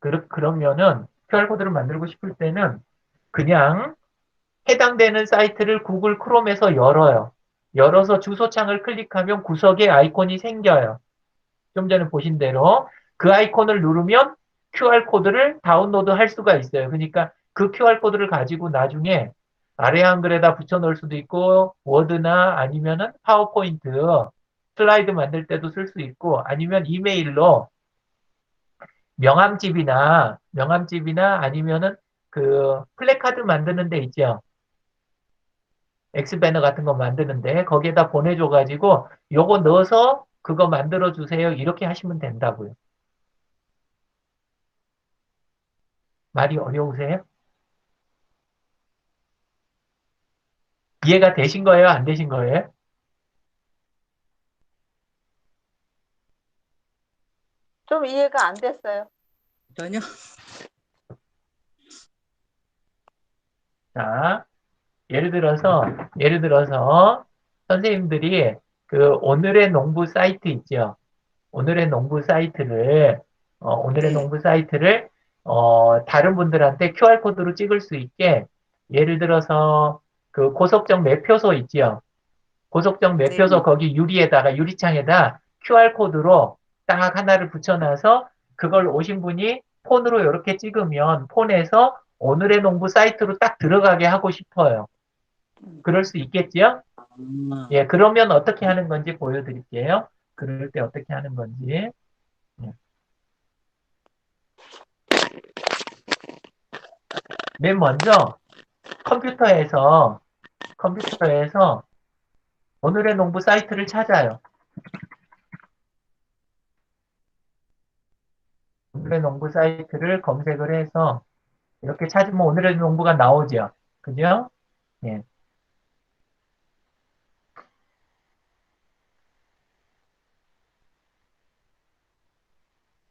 그러면은 QR코드를 만들고 싶을 때는 그냥 해당되는 사이트를 구글 크롬에서 열어요. 열어서 주소창을 클릭하면 구석에 아이콘이 생겨요. 좀 전에 보신 대로 그 아이콘을 누르면 QR코드를 다운로드 할 수가 있어요. 그러니까 그 QR코드를 가지고 나중에 아래 한글에다 붙여 넣을 수도 있고, 워드나 아니면은 파워포인트, 슬라이드 만들 때도 쓸 수 있고, 아니면 이메일로 명함집이나 아니면은 그 플래카드 만드는 데 있죠. 엑스배너 같은 거 만드는데 거기에다 보내줘가지고 요거 넣어서 그거 만들어 주세요. 이렇게 하시면 된다고요. 말이 어려우세요? 이해가 되신 거예요? 안 되신 거예요? 좀 이해가 안 됐어요. 전혀. 자, 예를 들어서 선생님들이 그 오늘의 농부 사이트 있죠? 오늘의 네. 농부 사이트를 다른 분들한테 QR코드로 찍을 수 있게 예를 들어서 그 고속정 매표소 있죠? 고속정 네. 매표소 거기 유리창에다 QR코드로 딱 하나를 붙여놔서 그걸 오신 분이 폰으로 이렇게 찍으면 폰에서 오늘의 농부 사이트로 딱 들어가게 하고 싶어요. 그럴 수 있겠지요? 아, 예, 그러면 어떻게 하는 건지 보여드릴게요. 그럴 때 어떻게 하는 건지. 예. 맨 먼저 컴퓨터에서 오늘의 농부 사이트를 찾아요. 오늘의 농부 사이트를 검색을 해서 이렇게 찾으면 오늘의 농부가 나오죠. 그죠? 예.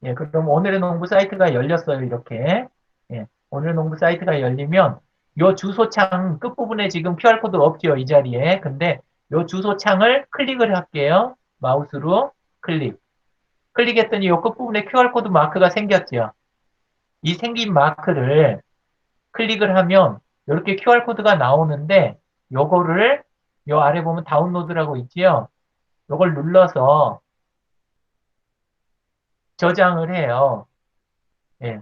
예, 그럼 오늘의 농부 사이트가 열렸어요. 이렇게. 예. 오늘의 농부 사이트가 열리면 요 주소창 끝부분에 지금 QR코드 없죠. 이 자리에. 근데 요 주소창을 클릭을 할게요. 마우스로 클릭. 클릭했더니 요 끝부분에 QR코드 마크가 생겼죠. 이 생긴 마크를 클릭을 하면 이렇게 QR코드가 나오는데 요거를 요 아래 보면 다운로드라고 있지요. 요걸 눌러서 저장을 해요. 예.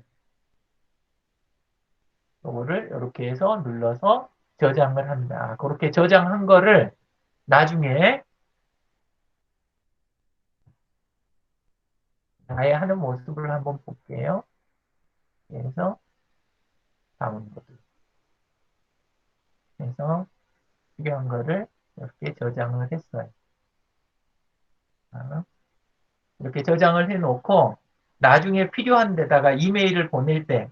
요거를 이렇게 해서 눌러서 저장을 합니다. 그렇게 저장한 거를 나중에 아예 하는 모습을 한번 볼게요. 그래서 다운로드 해서 필요한 거를 이렇게 저장을 했어요. 이렇게 저장을 해놓고 나중에 필요한 데다가 이메일을 보낼 때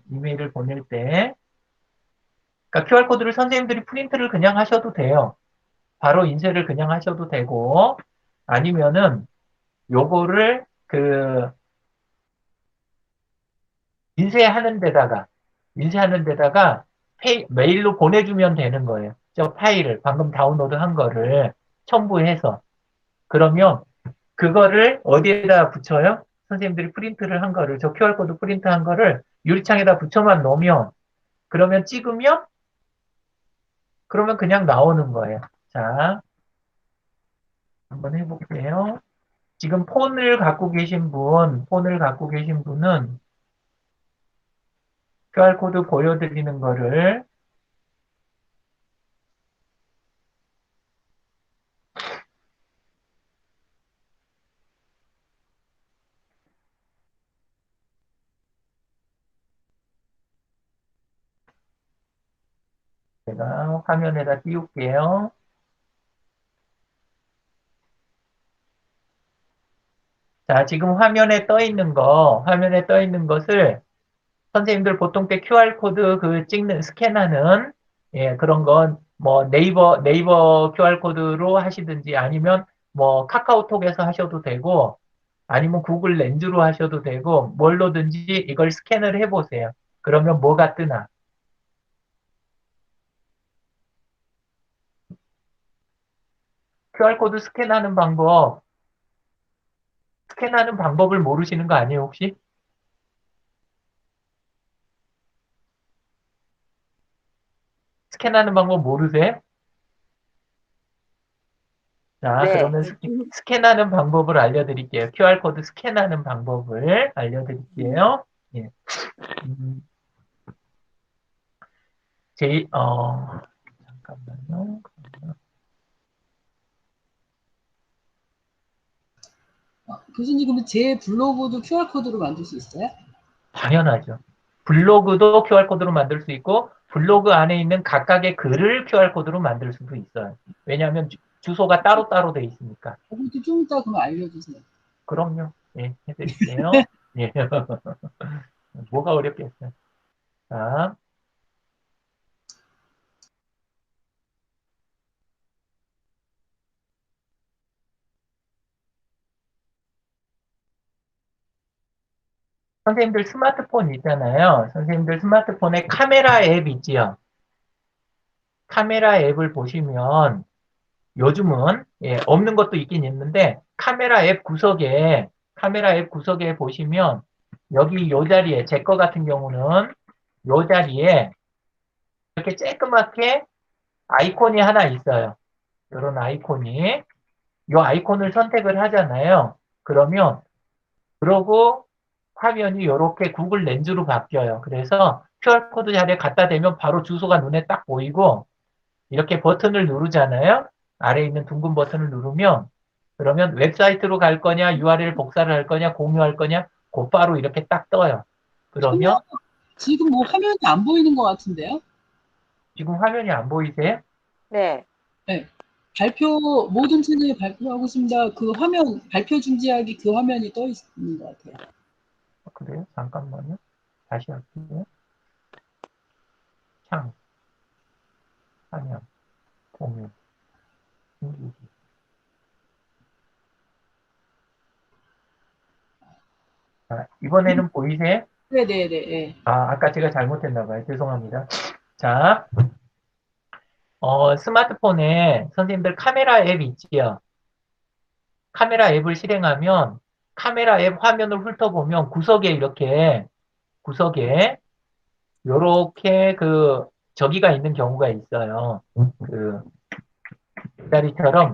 그러니까 QR코드를 선생님들이 프린트를 그냥 하셔도 돼요. 바로 인쇄를 그냥 하셔도 되고 아니면은 요거를 인쇄하는 데다가 메일로 보내주면 되는 거예요. 저 파일을, 방금 다운로드한 거를 첨부해서. 그러면 그거를 어디에다 붙여요? 선생님들이 프린트를 한 거를, 저 QR코드 프린트한 거를 유리창에다 붙여만 놓으면, 그러면 찍으면, 그러면 그냥 나오는 거예요. 자, 한번 해볼게요. 지금 폰을 갖고 계신 분은 QR코드 보여드리는 거를 제가 화면에다 띄울게요. 자, 지금 화면에 떠 있는 것을 선생님들 보통 때 QR코드 스캔하는, 예, 그런 건 뭐 네이버 QR코드로 하시든지 아니면 뭐 카카오톡에서 하셔도 되고 아니면 구글 렌즈로 하셔도 되고 뭘로든지 이걸 스캔을 해보세요. 그러면 뭐가 뜨나? QR코드 스캔하는 방법을 모르시는 거 아니에요, 혹시? 스캔하는 방법 모르세요? 자, 네. 그러면 스캔하는 방법을 알려드릴게요. QR코드 스캔하는 방법을 알려드릴게요. 예. 음, 잠깐만요. 교수님, 그러면 제 블로그도 QR코드로 만들 수 있어요? 당연하죠. 블로그도 QR코드로 만들 수 있고, 블로그 안에 있는 각각의 글을 QR코드로 만들 수도 있어요. 왜냐하면 주소가 따로따로 돼 있으니까. 그것도 좀 이따 그럼 알려주세요. 그럼요. 예, 해드릴게요. 예. 뭐가 어렵겠어요. 자, 선생님들 스마트폰 있잖아요. 선생님들 스마트폰에 카메라 앱 있지요. 카메라 앱을 보시면 요즘은 예, 없는 것도 있긴 있는데 카메라 앱 구석에 보시면 여기 요 자리에 제 거 같은 경우는 요 자리에 이렇게 쬐끄맣게 아이콘이 하나 있어요. 이런 아이콘이 요 아이콘을 선택을 하잖아요. 그러고 화면이 이렇게 구글 렌즈로 바뀌어요. 그래서 QR코드 자리에 갖다 대면 바로 주소가 눈에 딱 보이고 이렇게 버튼을 누르잖아요. 아래에 있는 둥근 버튼을 누르면 그러면 웹사이트로 갈 거냐, URL 복사를 할 거냐, 공유할 거냐, 곧바로 이렇게 딱 떠요. 그러면 지금 뭐 화면이 안 보이는 것 같은데요? 지금 화면이 안 보이세요? 네. 네. 모든 채널에 발표하고 있습니다. 그 화면, 발표 중지하기 그 화면이 떠 있는 것 같아요. 그래요? 잠깐만요. 다시 할게요. 창, 화면, 공유, 숨기기. 자, 이번에는 보이세요? 네네네. 아까 제가 잘못했나 봐요. 죄송합니다. 자, 스마트폰에 선생님들 카메라 앱 있지요? 카메라 앱을 실행하면 카메라 앱 화면을 훑어보면 구석에 요렇게 저기가 있는 경우가 있어요. 자리처럼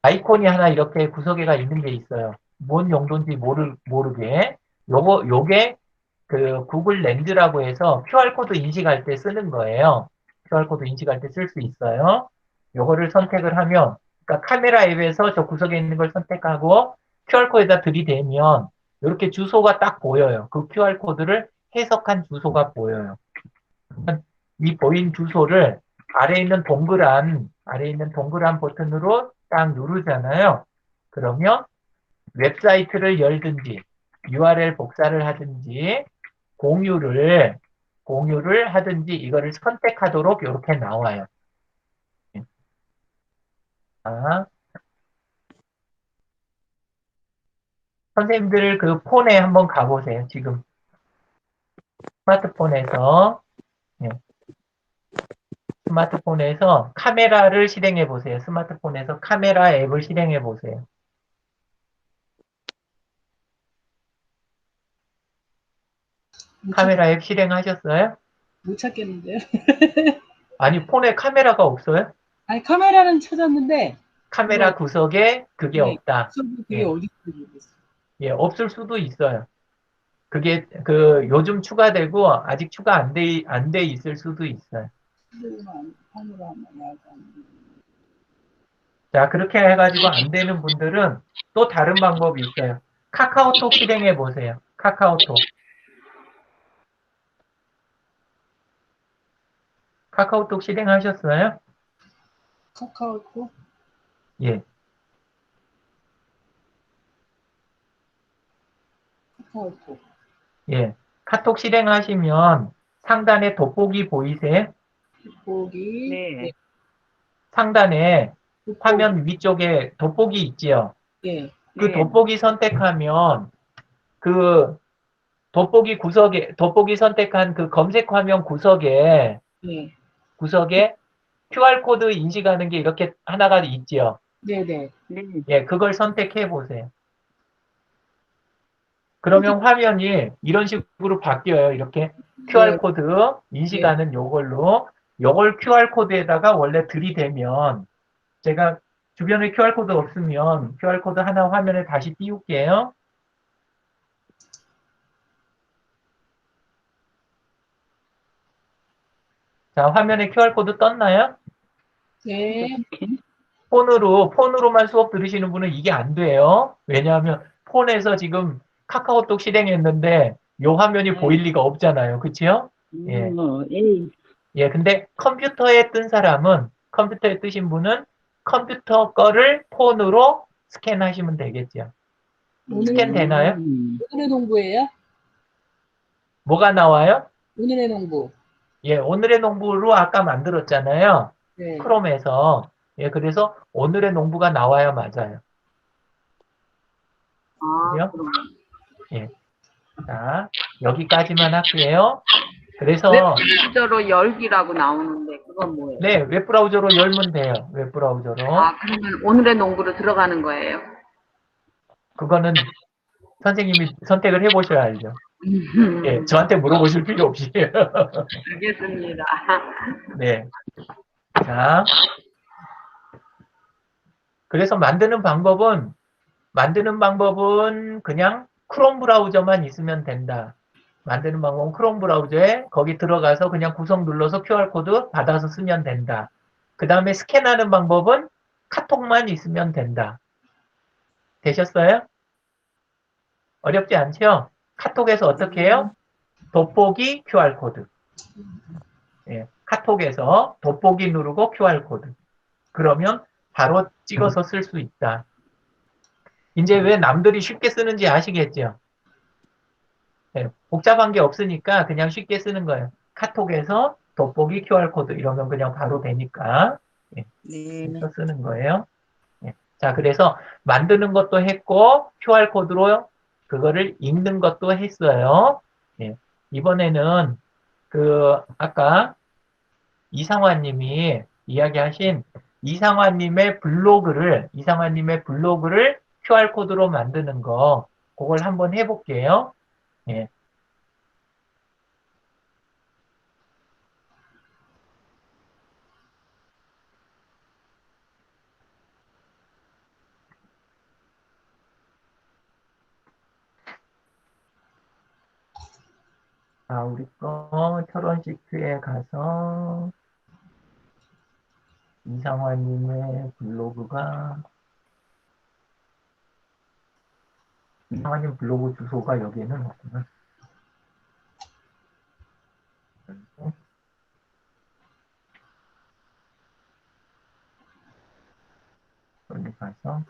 아이콘이 하나 이렇게 구석에가 있는 게 있어요. 뭔 용도인지 모르게. 요게 구글 렌즈라고 해서 QR코드 인식할 때 쓰는 거예요. QR코드 인식할 때 쓸 수 있어요. 요거를 선택을 하면, 그러니까 카메라 앱에서 저 구석에 있는 걸 선택하고 QR코드에다 들이대면 이렇게 주소가 딱 보여요. 그 QR코드를 해석한 주소가 보여요. 이 보인 주소를 아래에 있는 동그란 버튼으로 딱 누르잖아요. 그러면 웹사이트를 열든지 URL 복사를 하든지 공유를 하든지 이거를 선택하도록 이렇게 나와요. 아, 선생님들 그 폰에 한번 가보세요. 지금 스마트폰에서, 예, 스마트폰에서 카메라를 실행해 보세요. 스마트폰에서 카메라 앱을 실행해 보세요. 못, 찾, 카메라 앱 실행하셨어요? 못 찾겠는데요? 아니, 폰에 카메라가 없어요? 아니, 카메라는 찾았는데, 카메라 그거, 구석에 그게 네, 없다. 그게 예, 어디 있는지 모르겠어요. 예, 없을 수도 있어요. 그게 그 요즘 추가되고 아직 추가 안 돼 있을 수도 있어요. 카메라 하나, 자, 그렇게 해가지고 안 되는 분들은 또 다른 방법이 있어요. 카카오톡 실행해 보세요. 카카오톡. 카카오톡 실행하셨어요? 카카오톡? 예. 카카오톡. 예. 카톡 실행하시면 상단에 돋보기 보이세요? 돋보기. 네. 상단에 돋보기. 화면 위쪽에 돋보기 있지요? 네. 그 네. 돋보기 선택하면 그 돋보기 선택한 그 검색 화면 네. 구석에 QR코드 인식하는 게 이렇게 하나가 있지요? 네네. 네. 예, 그걸 선택해 보세요. 그러면 화면이 이런 식으로 바뀌어요. 이렇게 네. QR코드 인식하는 요걸 QR코드에다가 원래 들이대면 제가 주변에 QR코드 없으면 QR코드 하나 화면에 다시 띄울게요. 자, 화면에 QR코드 떴나요? 네. 폰으로만 수업 들으시는 분은 이게 안 돼요. 왜냐하면 폰에서 지금 카카오톡 실행했는데 요 화면이 네. 보일 리가 없잖아요. 그치요? 예. 예. 예, 근데 컴퓨터에 뜨신 분은 컴퓨터 거를 폰으로 스캔하시면 되겠죠. 스캔 되나요? 오늘의 농부예요? 뭐가 나와요? 오늘의 농부. 예, 오늘의 농부로 아까 만들었잖아요. 네. 크롬에서. 예, 그래서 오늘의 농부가 나와야 맞아요. 아, 그죠? 그럼. 예. 자, 여기까지만 할게요. 그래서, 웹브라우저로 열기라고 나오는데 그건 뭐예요? 네, 웹브라우저로 열면 돼요. 웹브라우저로. 아, 그러면 오늘의 농구로 들어가는 거예요? 그거는 선생님이 선택을 해보셔야 알죠. 예, 저한테 물어보실 필요 없이. 알겠습니다. 네. 자, 그래서 만드는 방법은 그냥 크롬 브라우저만 있으면 된다. 만드는 방법은 크롬 브라우저에 거기 들어가서 그냥 구성 눌러서 QR코드 받아서 쓰면 된다. 그 다음에 스캔하는 방법은 카톡만 있으면 된다. 되셨어요? 어렵지 않죠? 카톡에서 어떻게 해요? 돋보기 QR코드. 예, 카톡에서 돋보기 누르고 QR코드. 그러면 바로 찍어서 쓸 수 있다. 이제 왜 남들이 쉽게 쓰는지 아시겠죠? 네, 복잡한 게 없으니까 그냥 쉽게 쓰는 거예요. 카톡에서 돋보기 QR코드 이러면 그냥 바로 되니까 예, 네. 그래서 쓰는 거예요. 예. 자, 그래서 만드는 것도 했고 QR코드로 그거를 읽는 것도 했어요. 예. 이번에는 아까 이상화님이 이야기하신 이상화님의 블로그를 QR코드로 만드는 거 그걸 한번 해볼게요. 예. 자, 우리 거 결혼식트에 가서 이상화님의 이상화님 블로그 주소가 여기에는 없구나. 여기 가서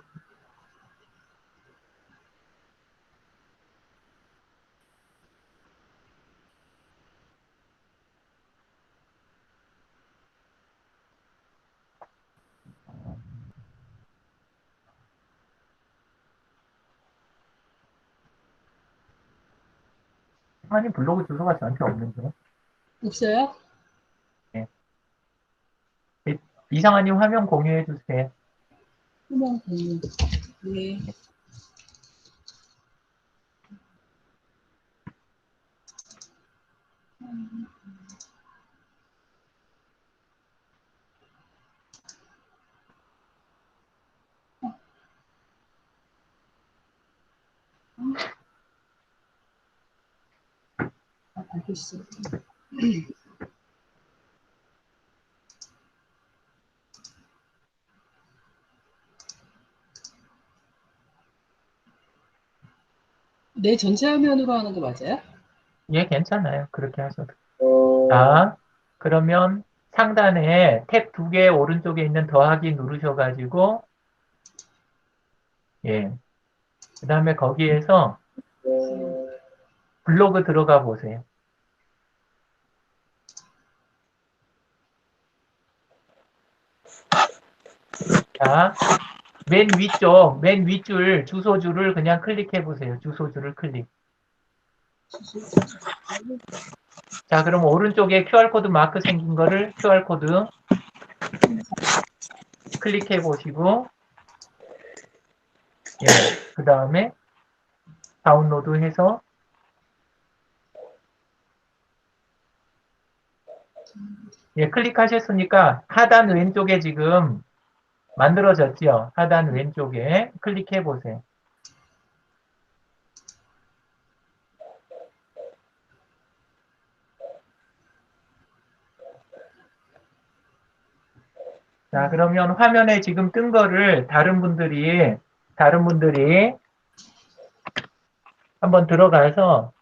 아니, 블로그 주소가 저한테 없는데. 없어요? 이상하님 화면 공유해 주세요. 화면 공유. 네. 발표 시작. 내 전체 화면으로 하는 거 맞아요? 예, 괜찮아요. 그렇게 하셔도. 자, 그러면 상단에 탭 2개 오른쪽에 있는 더하기 누르셔가지고, 예. 그 다음에 거기에서 블로그 들어가 보세요. 자, 맨 윗줄 주소줄을 그냥 클릭해 보세요. 주소줄을 클릭. 자, 그럼 오른쪽에 QR코드 마크 생긴 거를 QR코드 클릭해 보시고, 예, 그 다음에 다운로드 해서, 예, 클릭하셨으니까 하단 왼쪽에 지금 만들어졌죠? 하단 왼쪽에 클릭해 보세요. 자, 그러면 화면에 지금 뜬 거를 다른 분들이 한번 들어가서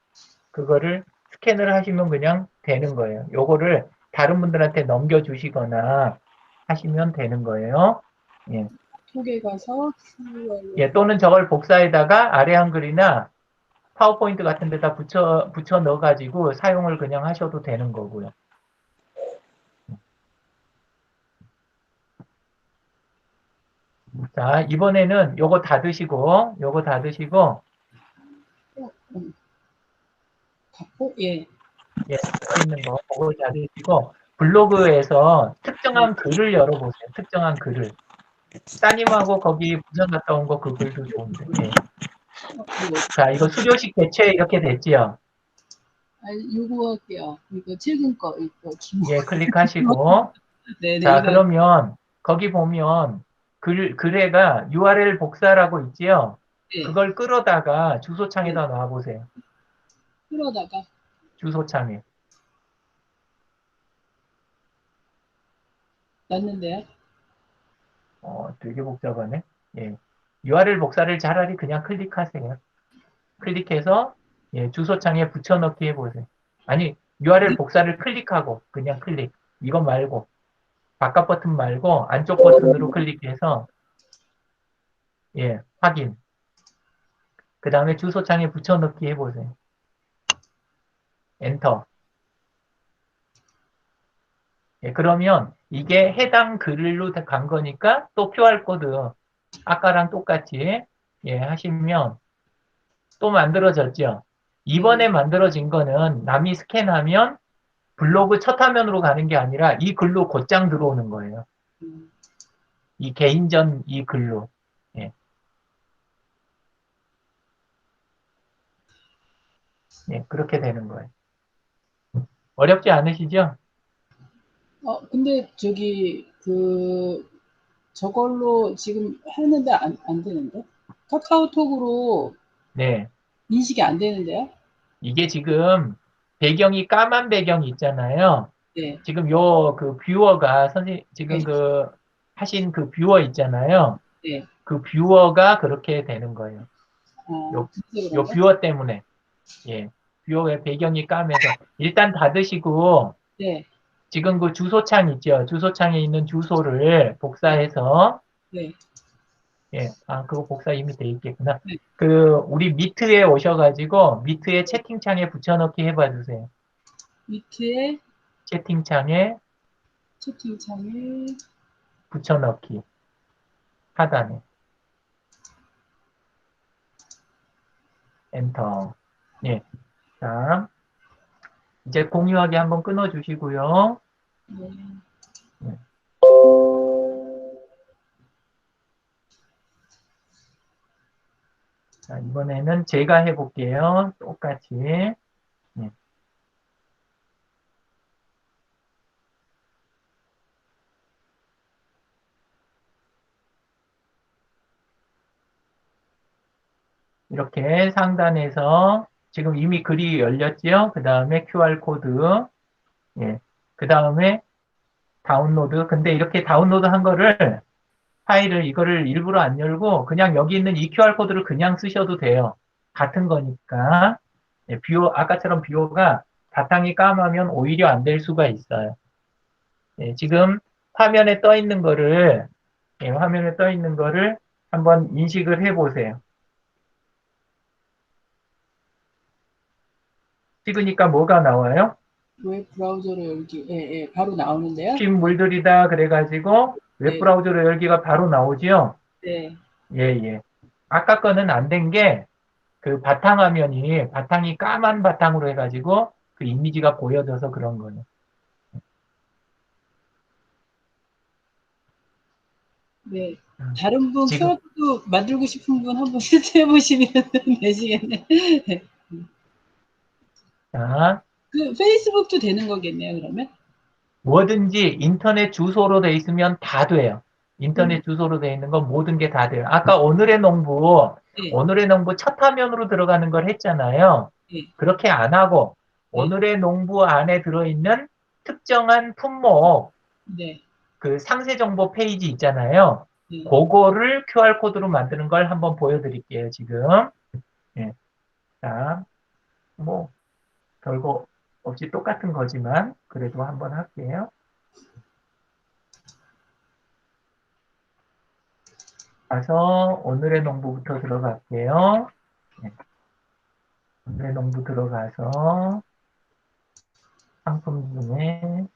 그거를 스캔을 하시면 그냥 되는 거예요. 요거를 다른 분들한테 넘겨주시거나 하시면 되는 거예요. 예. 톡에 가서 QR 예, 또는 저걸 복사에다가 아래 한글이나 파워포인트 같은 데다 붙여 넣어가지고 사용을 그냥 하셔도 되는 거고요. 자, 이번에는 요거 닫으시고, 갖고 예. 예, 있는 거 그걸 닫으시고, 블로그에서 특정한 글을 열어보세요. 특정한 글을. 따님하고 거기 부산 갔다 온 거 그 글도 좋은데. 예. 이거 자, 이거 수료식 대체 이렇게 됐지요? 요거 할게요. 이거 최근 거 이거 기본. 예, 클릭하시고. 네네 자, 이거 그러면 거기 보면 글에가 URL 복사라고 있지요? 네. 그걸 끌어다가 주소창에다 놔보세요. 끌어다가 주소창에. 놨는데요. 되게 복잡하네. 예. URL 복사를 차라리 그냥 클릭하세요. 클릭해서 예, 주소창에 붙여넣기 해보세요. 아니, URL 복사를 클릭하고 그냥 클릭. 이거 말고 바깥 버튼 말고 안쪽 버튼으로 클릭해서 예, 확인. 그 다음에 주소창에 붙여넣기 해보세요. 엔터. 예, 그러면 이게 해당 글로 간 거니까 또 QR코드 아까랑 똑같이 예, 하시면 또 만들어졌죠. 이번에 만들어진 거는 남이 스캔하면 블로그 첫 화면으로 가는 게 아니라 이 글로 곧장 들어오는 거예요. 이 개인전 이 글로. 예. 예, 그렇게 되는 거예요. 어렵지 않으시죠? 근데 저기 저걸로 지금 했는데 안 되는데? 카카오톡으로 네. 인식이 안 되는데요? 이게 지금 배경이 까만 배경이 있잖아요. 네. 지금 요 그 뷰어가 지금 네. 그 하신 그 뷰어 있잖아요. 네. 그 뷰어가 그렇게 되는 거예요. 요 그런가? 뷰어 때문에. 예. 뷰어의 배경이 까매서 일단 닫으시고 네. 지금 그 주소창 있죠. 주소창에 있는 주소를 복사해서 네. 예. 아, 그거 복사 이미 돼 있겠구나. 네. 우리 미트에 오셔가지고 미트에 채팅창에 붙여넣기 해봐 주세요. 밑에 채팅창에 채팅창에 붙여넣기. 하단에. 엔터. 예. 자, 이제 공유하기 한번 끊어주시고요. 네. 자, 이번에는 제가 해볼게요. 똑같이. 네. 이렇게 상단에서 지금 이미 글이 열렸죠? 그 다음에 QR코드. 예. 그 다음에 다운로드. 근데 이렇게 다운로드 한 거를 파일을 이거를 일부러 안 열고 그냥 여기 있는 이 QR코드를 그냥 쓰셔도 돼요. 같은 거니까. 예, 아까처럼 뷰어가 바탕이 까마면 오히려 안 될 수가 있어요. 예, 지금 화면에 떠 있는 거를, 예, 화면에 떠 있는 거를 한번 인식을 해 보세요. 찍으니까 뭐가 나와요? 웹 브라우저로 열기. 예, 예, 바로 나오는데요. 핀 물들이다 그래가지고 네. 웹브라우저로 열기가 바로 나오죠? 네. 예, 예. 아까 거는 안 된 게 그 바탕화면이 바탕이 까만 바탕으로 해가지고 그 이미지가 보여져서 그런 거예요. 네. 다른 분 지금 QR코드 만들고 싶은 분 한번 테스트해 보시면 되시겠네. 자, 그 페이스북도 되는 거겠네요, 그러면? 뭐든지 인터넷 주소로 돼 있으면 다 돼요. 인터넷 주소로 돼 있는 건 모든 게 다 돼요. 아까 오늘의 농부 첫 화면으로 들어가는 걸 했잖아요. 네. 그렇게 안 하고 네. 오늘의 농부 안에 들어있는 특정한 품목 네. 그 상세 정보 페이지 있잖아요. 네. 그거를 QR코드로 만드는 걸 한번 보여드릴게요, 지금. 예. 자, 뭐, 별거 없이 똑같은 거지만, 그래도 한번 할게요. 가서, 오늘의 농부부터 들어갈게요. 예. 오늘의 농부 들어가서, 상품 중에,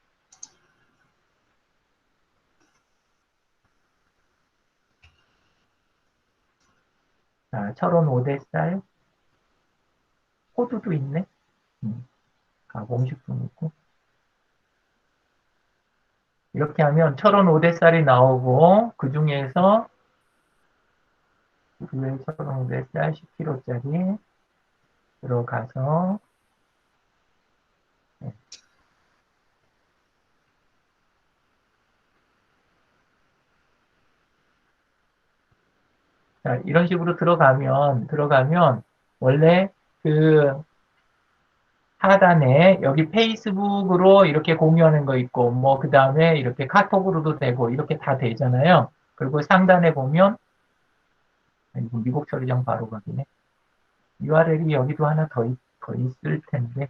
자, 철원 5대쌀, 호두도 있네. 가공식품 있고. 이렇게 하면 철원 5대쌀이 나오고, 그 중에서, 위에 철원 5대쌀 10kg짜리 들어가서, 네. 자, 이런 식으로 들어가면, 원래 그 하단에 여기 페이스북으로 이렇게 공유하는 거 있고, 뭐, 그 다음에 이렇게 카톡으로도 되고, 이렇게 다 되잖아요. 그리고 상단에 보면, 이거 미국 처리장 바로 가기네. URL이 여기도 하나 더 있을 텐데.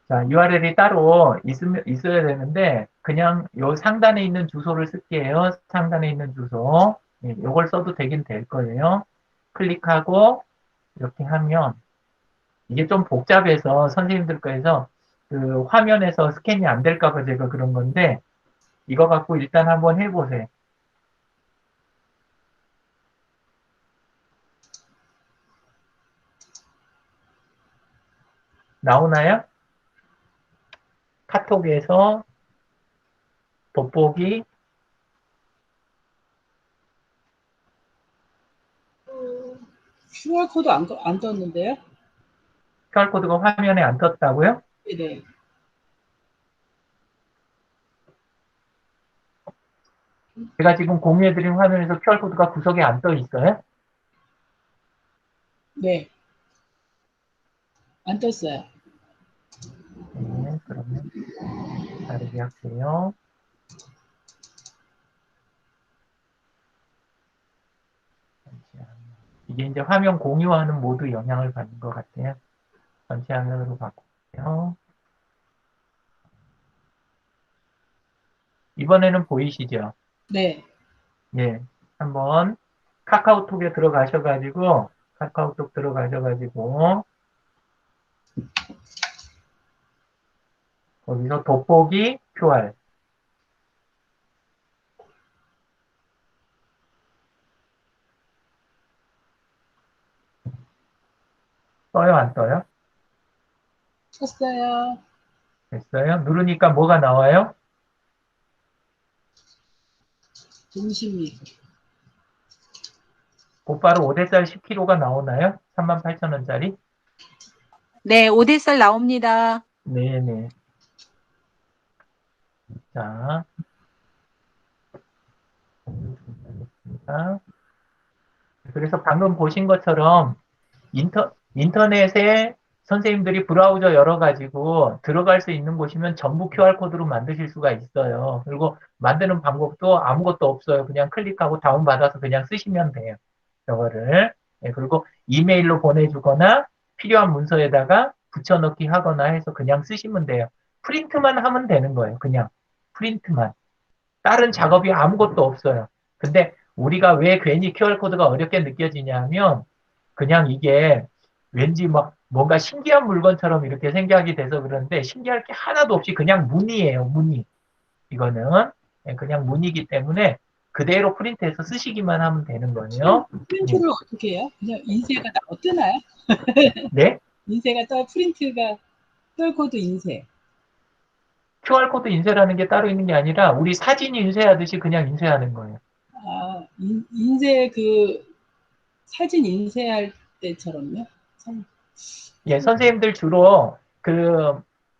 자, URL이 따로 있어야 되는데, 그냥 요 상단에 있는 주소를 쓸게요. 상단에 있는 주소. 예, 요걸 써도 되긴 될 거예요. 클릭하고, 이렇게 하면, 이게 좀 복잡해서 선생님들 거에서 그 화면에서 스캔이 안 될까봐 제가 그런 건데, 이거 갖고 일단 한번 해보세요. 나오나요? 카톡에서 돋보기 QR코드 안 떴는데요? QR코드가 화면에 안 떴다고요? 네. 제가 지금 공유해드린 화면에서 QR코드가 구석에 안 떠 있어요? 네. 안 떴어요. 네, 그러면 다르게 할게요. 이게 이제 화면 공유하는 모드 영향을 받는 것 같아요. 전체 화면으로 바꿀게요. 이번에는 보이시죠? 네. 예. 한번 카카오톡에 들어가셔가지고, 카카오톡 들어가셔가지고, 거기서 돋보기 QR. 떠요, 안 떠요? 쳤어요. 됐어요? 누르니까 뭐가 나와요? 동심이. 곧바로 5대짜리 10kg가 나오나요? 38,000원짜리? 네, 오대살 나옵니다. 네네. 자, 자, 그래서 방금 보신 것처럼 인터넷에 선생님들이 브라우저 열어가지고 들어갈 수 있는 곳이면 전부 QR코드로 만드실 수가 있어요. 그리고 만드는 방법도 아무것도 없어요. 그냥 클릭하고 다운받아서 그냥 쓰시면 돼요. 저거를. 예, 그리고 이메일로 보내주거나 필요한 문서에다가 붙여넣기 하거나 해서 그냥 쓰시면 돼요. 프린트만 하면 되는 거예요. 그냥 프린트만. 다른 작업이 아무것도 없어요. 근데 우리가 왜 괜히 QR코드가 어렵게 느껴지냐면 그냥 이게 왠지 막 뭔가 신기한 물건처럼 이렇게 생각이 돼서 그러는데 신기할 게 하나도 없이 그냥 문이에요, 문이. 이거는 예, 그냥 문이기 때문에 그대로 프린트해서 쓰시기만 하면 되는 거예요. 프린트를 어떻게 해요? 그냥 인쇄가 뜨나요? 네? 인쇄가 프린트가 QR코드 인쇄. QR코드 인쇄라는 게 따로 있는 게 아니라 우리 사진 인쇄하듯이 그냥 인쇄하는 거예요. 아, 인쇄 사진 인쇄할 때처럼요? 예, 선생님들 주로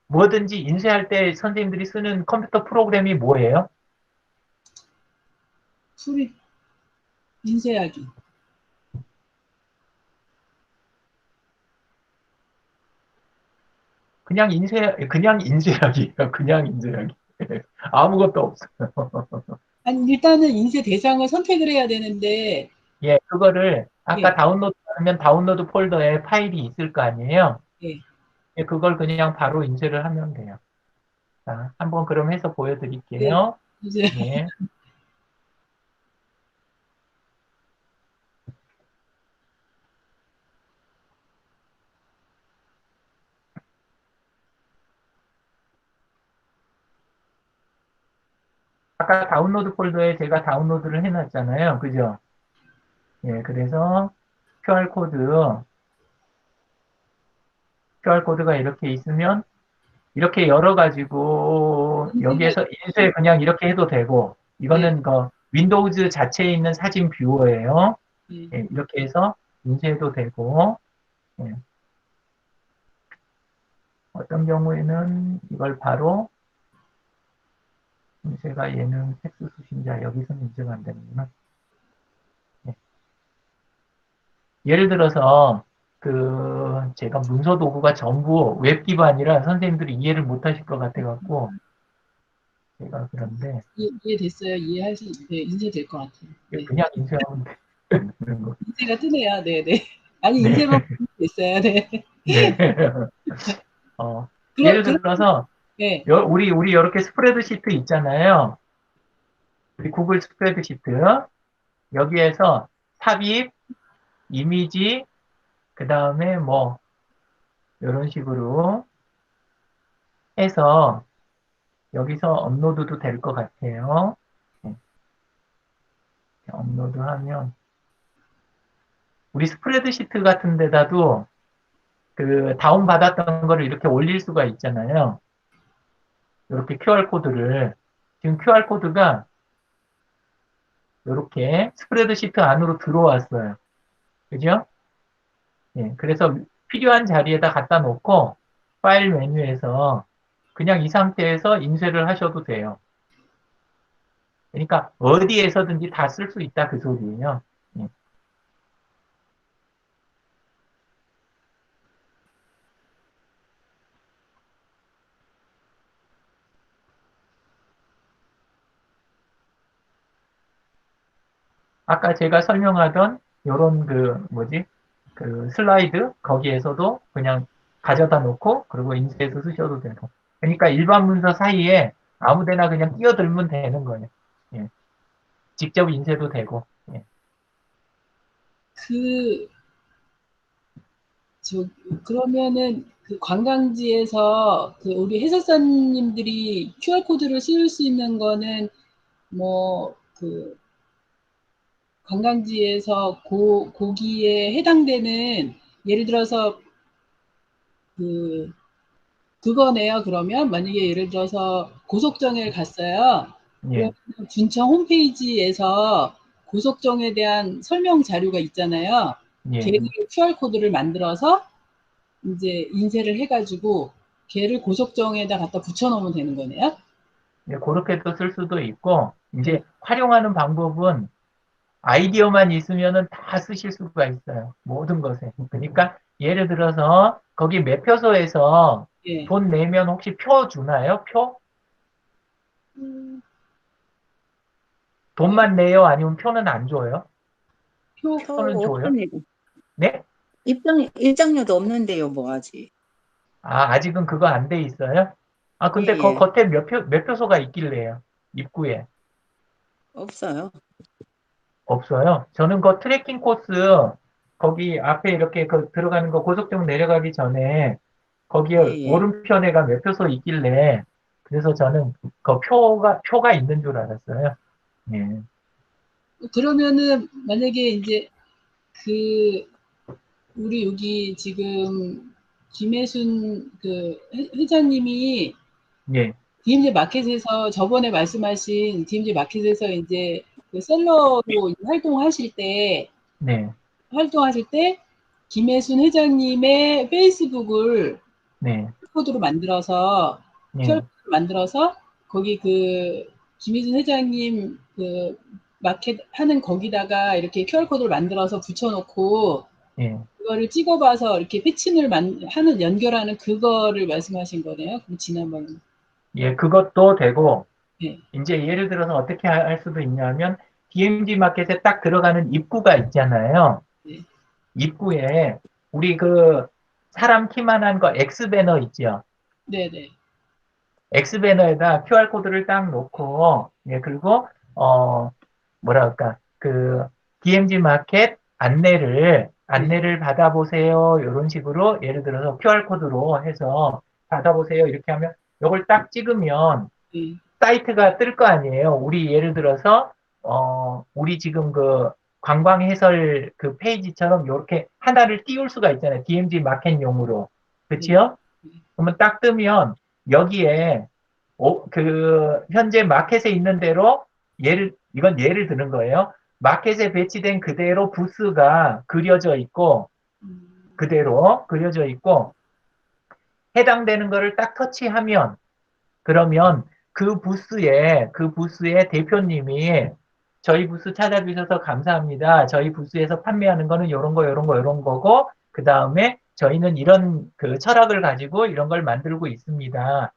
뭐든지 인쇄할 때 선생님들이 쓰는 컴퓨터 프로그램이 뭐예요? 프리 인쇄하기. 그냥 인쇄하기예요. 그냥 인쇄하기. 아무것도 없어요. 아니, 일단은 인쇄 대상을 선택을 해야 되는데, 예, 그거를 아까 예, 다운로드 하면 다운로드 폴더에 파일이 있을 거 아니에요? 예, 예, 그걸 그냥 바로 인쇄를 하면 돼요. 자, 한번 그럼 해서 네, 보여드릴게요. 이제, 예. 아까 다운로드 폴더에 제가 다운로드를 해놨잖아요. 그죠? 예, 그래서 QR코드가 이렇게 있으면 이렇게 열어가지고 인쇄가, 여기에서 인쇄 그냥 이렇게 해도 되고 네, 이거는 윈도우즈 자체에 있는 사진 뷰어예요. 예. 예, 이렇게 해서 인쇄해도 되고 예, 어떤 경우에는 이걸 바로 인쇄가 얘는 텍스 수신자 여기서는 인쇄가 안 되는구나. 예. 예를 들어서 제가 문서 도구가 전부 웹 기반이라 선생님들이 이해를 못 하실 것 같아 갖고 제가 그런데 이해됐어요. 네, 인쇄될 것 같아요. 네. 그냥 인쇄하면 되는 거. 인쇄가 뜨네요. 네, 네. 아니, 네. 인쇄만 됐어요. 네. 네. 예를 그럼, 들어서 네, 우리 이렇게 스프레드시트 있잖아요. 우리 구글 스프레드시트 여기에서 삽입, 이미지, 그 다음에 뭐 이런 식으로 해서 여기서 업로드도 될 것 같아요. 네. 업로드하면 우리 스프레드시트 같은 데다도 다운 받았던 거를 이렇게 올릴 수가 있잖아요. 이렇게 QR코드를 지금 QR코드가 이렇게 스프레드시트 안으로 들어왔어요. 그죠? 예, 그래서 필요한 자리에다 갖다 놓고 파일 메뉴에서 그냥 이 상태에서 인쇄를 하셔도 돼요. 그러니까 어디에서든지 다 쓸 수 있다 그 소리예요. 예. 아까 제가 설명하던 요런 슬라이드 거기에서도 그냥 가져다 놓고 그리고 인쇄해서 쓰셔도 되고. 그러니까 일반 문서 사이에 아무데나 그냥 끼어들면 되는 거예요. 예. 직접 인쇄도 되고. 예. 그, 그러면은, 그 관광지에서 그 우리 해설사님들이 QR코드를 쓸 수 있는 거는 뭐 그 관광지에서 거기에 해당되는 예를 들어서 그거네요. 그러면 만약에 예를 들어서 고속정을 갔어요. 예, 그러면 군청 홈페이지에서 고속정에 대한 설명 자료가 있잖아요. 예. 걔를 QR코드를 만들어서 이제 인쇄를 해가지고 걔를 고속정에다 갖다 붙여놓으면 되는 거네요. 예, 그렇게도 쓸 수도 있고, 이제 네. 활용하는 방법은 아이디어만 있으면은 다 쓰실 수가 있어요. 모든 것에. 그러니까 예를 들어서 거기 매표소에서 예. 돈 내면 혹시 표 주나요? 표? 돈만 내요? 아니면 표는 안 줘요? 표, 표는 줘요? 없습니다. 네? 입장료도 없는데요, 뭐하지? 아, 아직은 그거 안 돼 있어요? 아, 예, 근데 그 예. 겉에 몇 표소가 있길래요? 입구에. 없어요. 없어요. 저는 그 트레킹 코스, 거기 앞에 이렇게 그 들어가는 거 고속정 내려가기 전에 거기에 예, 예. 오른편에가 매표소 있길래 그래서 저는 그 표가 있는 줄 알았어요. 예. 그러면은 만약에 이제 그 우리 여기 지금 김혜순 그 회장님이 예. DMZ 마켓에서 저번에 말씀하신 DMZ 마켓에서 이제 그 셀러로 활동하실 때 네. 김혜순 회장님의 페이스북을 네. 코드로 만들어서 예. QR코드를 만들어서 거기 그 김혜순 회장님 그 마켓 하는 거기다가 이렇게 QR코드를 만들어서 붙여놓고 예. 그거를 찍어봐서 이렇게 패친을 하는 연결하는 그거를 말씀하신 거네요. 그럼 지난번에. 예, 그것도 되고 네. 이제 예를 들어서 어떻게 할 수도 있냐면 DMG 마켓에 딱 들어가는 입구가 있잖아요. 네. 입구에 우리 그 사람 키만한 거 X 배너 있죠. 네네. X 배너에다 QR 코드를 딱 놓고 예, 그리고 뭐랄까 그 DMG 마켓 안내를 받아보세요. 이런 식으로 예를 들어서 QR 코드로 해서 받아보세요. 이렇게 하면 이걸 딱 찍으면 네. 사이트가 뜰 거 아니에요. 우리 예를 들어서 우리 지금 그 관광 해설 그 페이지처럼 이렇게 하나를 띄울 수가 있잖아요. DMG 마켓용으로. 그치요? 그러면 딱 뜨면 여기에 그 현재 마켓에 있는 대로 이건 예를 드는 거예요. 마켓에 배치된 그대로 부스가 그려져 있고 그대로 그려져 있고 해당되는 거를 딱 터치하면 그러면 그 부스의 대표님이 저희 부스 찾아주셔서 감사합니다. 저희 부스에서 판매하는 거는 요런 거고, 그 다음에 저희는 이런 그 철학을 가지고 이런 걸 만들고 있습니다.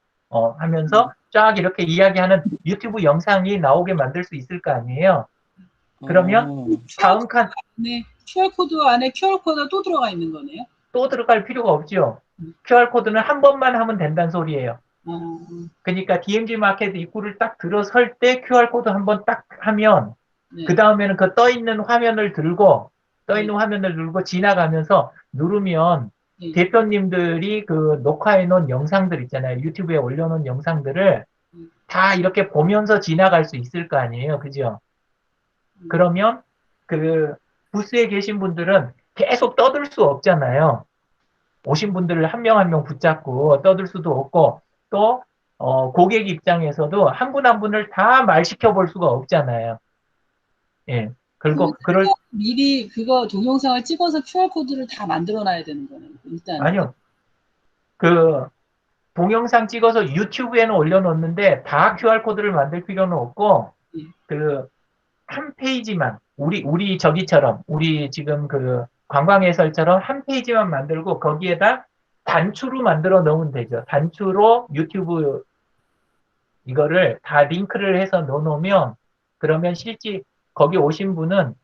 하면서 쫙 이렇게 이야기하는 유튜브 영상이 나오게 만들 수 있을 거 아니에요. 그러면 다음 칸 QR코드 안에 QR코드가 또 들어가 있는 거네요. 또 들어갈 필요가 없죠. QR코드는 한 번만 하면 된다는 소리예요. 그러니까 DMG 마켓 입구를 딱 들어설 때 QR코드 한번 딱 하면 네. 그 다음에는 그 떠 있는 화면을 들고 지나가면서 누르면 네. 대표님들이 그 녹화해 놓은 영상들 있잖아요. 유튜브에 올려놓은 영상들을 다 이렇게 보면서 지나갈 수 있을 거 아니에요. 그죠? 그러면 그 부스에 계신 분들은 계속 떠들 수 없잖아요. 오신 분들을 한 명 한 명 붙잡고 떠들 수도 없고 또 고객 입장에서도 한 분 한 분을 다 말시켜 볼 수가 없잖아요. 예. 그리고 미리 그거 동영상을 찍어서 QR코드를 다 만들어 놔야 되는 거네요. 일단. 아니요. 그 동영상 찍어서 유튜브에는 올려놓는데 다 QR코드를 만들 필요는 없고 그 한 페이지만 우리 저기처럼 우리 지금 그 관광해설처럼 한 페이지만 만들고 거기에다 단추로 만들어 놓으면 되죠. 단추로 유튜브 이거를 다 링크를 해서 넣어놓으면 그러면 실제 거기 오신 분은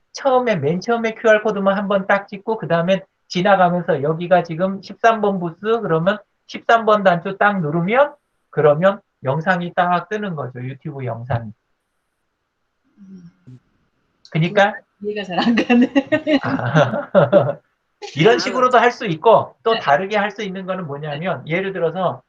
맨 처음에 QR코드만 한번 딱 찍고 그 다음에 지나가면서 여기가 지금 13번 부스 그러면 13번 단추 딱 누르면 그러면 영상이 딱 뜨는 거죠. 유튜브 영상이. 그러니까 이해가 잘 안 가네. 이런 식으로도 할 수 있고, 또 네. 다르게 할 수 있는 거는 뭐냐면, 예를 들어서,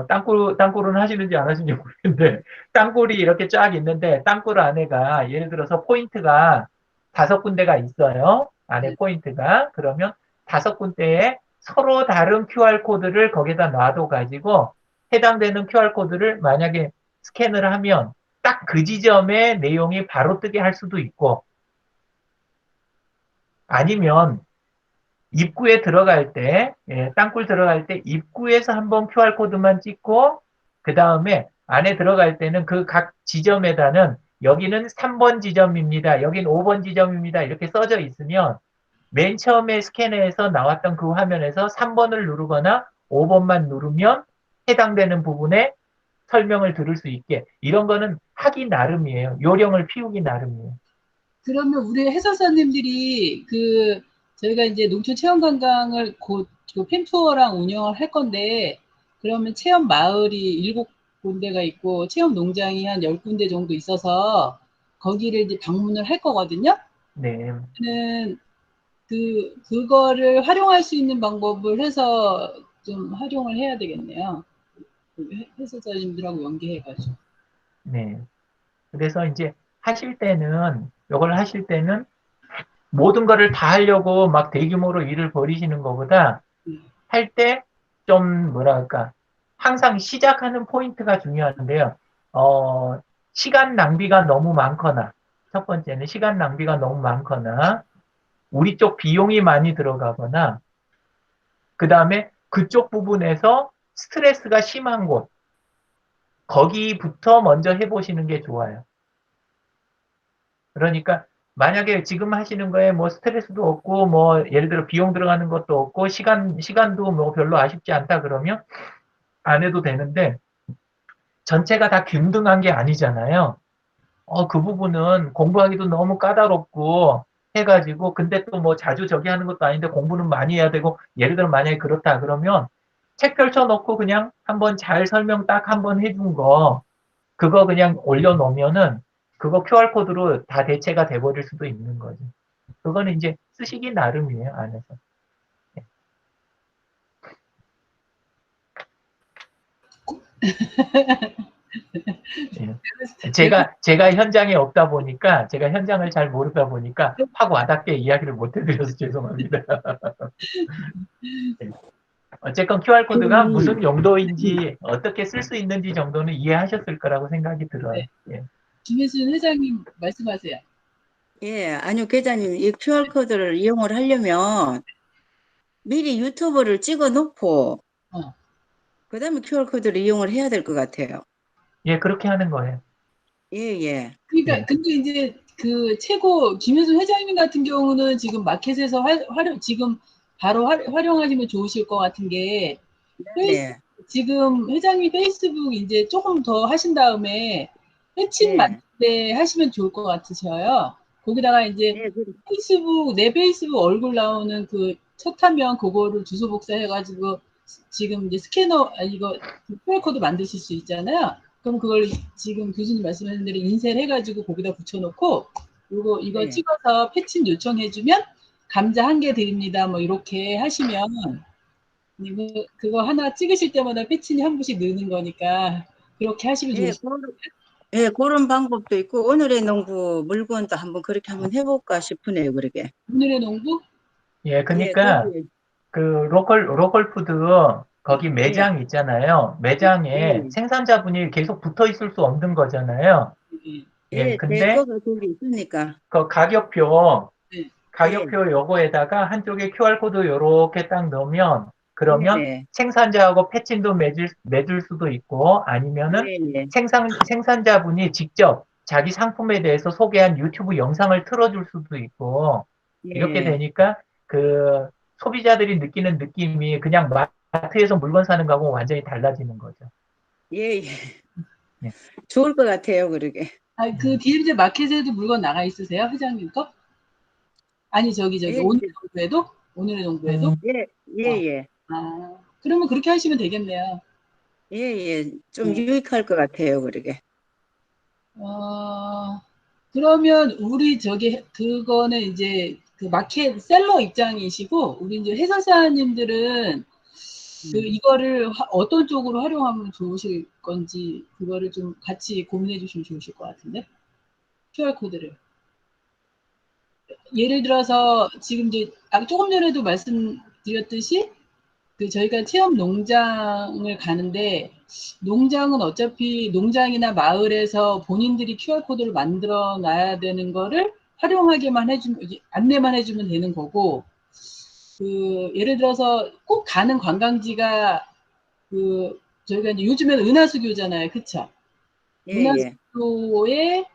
땅굴은 하시는지 안 하시는지 모르겠는데, 땅굴이 이렇게 쫙 있는데, 땅굴 안에가, 예를 들어서 포인트가 5군데가 있어요. 안에 네. 포인트가. 그러면 5군데에 서로 다른 QR코드를 거기다 놔둬 가지고, 해당되는 QR코드를 만약에 스캔을 하면, 딱 그 지점의 내용이 바로 뜨게 할 수도 있고, 아니면, 입구에 들어갈 때, 땅굴 들어갈 때 입구에서 한번 QR코드만 찍고, 그 다음에 안에 들어갈 때는 그 각 지점에다는 여기는 3번 지점입니다. 여긴 5번 지점입니다. 이렇게 써져 있으면 맨 처음에 스캐너에서 나왔던 그 화면에서 3번을 누르거나 5번만 누르면 해당되는 부분에 설명을 들을 수 있게. 이런 거는 하기 나름이에요. 요령을 피우기 나름이에요. 그러면 우리 해설사님들이 저희가 이제 농촌 체험 관광을 곧 그 펜투어랑 운영을 할 건데, 그러면 체험 마을이 7군데가 있고 체험 농장이 한 10군데 정도 있어서 거기를 이제 방문을 할 거거든요. 네. 저는 그거를 활용할 수 있는 방법을 해서 좀 활용을 해야 되겠네요. 해설사님들하고 연계해가지고. 네. 그래서 이제 이걸 하실 때는 모든 거를 다 하려고 막 대규모로 일을 벌이시는 것보다 할 때 좀 뭐랄까 항상 시작하는 포인트가 중요한데요. 시간 낭비가 너무 많거나 첫 번째는 시간 낭비가 너무 많거나 우리 쪽 비용이 많이 들어가거나 그 다음에 그쪽 부분에서 스트레스가 심한 곳 거기부터 먼저 해보시는 게 좋아요. 그러니까 만약에 지금 하시는 거에 뭐 스트레스도 없고 뭐 예를 들어 비용 들어가는 것도 없고 시간도 뭐 별로 아쉽지 않다 그러면 안 해도 되는데 전체가 다 균등한 게 아니잖아요. 그 부분은 공부하기도 너무 까다롭고 해가지고 근데 또 뭐 자주 저기 하는 것도 아닌데 공부는 많이 해야 되고 예를 들어 만약에 그렇다 그러면 책 펼쳐놓고 그냥 한번 잘 설명 딱 한번 해준 거 그거 그냥 올려놓으면은 그거 QR코드로 다 대체가 돼버릴 수도 있는 거죠. 그거는 이제 쓰시기 나름이에요, 안에서. 예. 제가 현장에 없다 보니까, 제가 현장을 잘 모르다 보니까 확 와닿게 이야기를 못 해드려서 죄송합니다. 예. 어쨌건 QR코드가 무슨 용도인지, 어떻게 쓸 수 있는지 정도는 이해하셨을 거라고 생각이 들어요. 예. 김혜순 회장님 말씀하세요. 예, 아니요, 계장님, 이 QR코드를 이용을 하려면 미리 유튜브를 찍어 놓고, 어. 그 다음에 QR코드를 이용을 해야 될 것 같아요. 예, 그렇게 하는 거예요. 예, 예. 그러니까 네. 근데 이제 김혜순 회장님 같은 경우는 지금 마켓에서 지금 바로 활용하시면 좋으실 것 같은 게 네. 지금 회장님 페이스북 이제 조금 더 하신 다음에 회친 만들 때 하시면 좋을 것 같으셔요. 거기다가 이제 예, 내 페이스북 얼굴 나오는 그 첫 화면 그거를 주소 복사해가지고 지금 이제 이거 QR코드 만드실 수 있잖아요. 그럼 그걸 지금 교수님 말씀하신 대로 인쇄를 해가지고 거기다 붙여놓고 이거 네. 찍어서 패친 요청해주면 감자 1개 드립니다. 뭐 이렇게 하시면 그거 하나 찍으실 때마다 패친이 한 분씩 느는 거니까 그렇게 하시면 예, 좋으실 거예요. 예, 그런 방법도 있고, 오늘의 농부 물건도 그렇게 한번 해볼까 싶으네요, 그러게. 오늘의 농부? 예, 예, 그러니까 거기, 그 로컬 푸드 거기 매장 있잖아요. 매장에 예, 생산자분이 계속 붙어 있을 수 없는 거잖아요. 예. 예, 예, 제 근데 거가 거기 있으니까. 그 네. 가격표 요거에다가 한쪽에 QR코드 요렇게 딱 넣으면 그러면 네네. 생산자하고 패친도 맺을 수도 있고 아니면은 네네. 생산자분이 직접 자기 상품에 대해서 소개한 유튜브 영상을 틀어줄 수도 있고 이렇게 예, 되니까 그 소비자들이 느끼는 느낌이 그냥 마트에서 물건 사는 거하고 완전히 달라지는 거죠. 예, 예. 예. 좋을 것 같아요, 그러게. 그 DMZ 마켓에도 물건 나가 있으세요? 회장님 거? 아니 예, 오늘의 농부에도? 오늘의 농부에도? 예, 예, 예. 그러면 그렇게 하시면 되겠네요. 예, 예. 좀 유익할 것 같아요, 그러게. 그러면 우리 그거는 이제 그 마켓 셀러 입장이시고, 우리 이제 해설사님들은 이거를 어떤 쪽으로 활용하면 좋으실 건지, 그거를 좀 같이 고민해 주시면 좋으실 것 같은데? QR코드를. 예를 들어서, 지금 이제, 조금 전에도 말씀드렸듯이, 저희가 체험 농장을 가는데, 농장은 어차피 농장이나 마을에서 본인들이 QR코드를 만들어 놔야 되는 거를 활용하게만 해주면, 안내만 해주면 되는 거고, 예를 들어서 꼭 가는 관광지가, 저희가 이제 요즘에는 은하수교잖아요. 그쵸? 예, 예. 은하수교의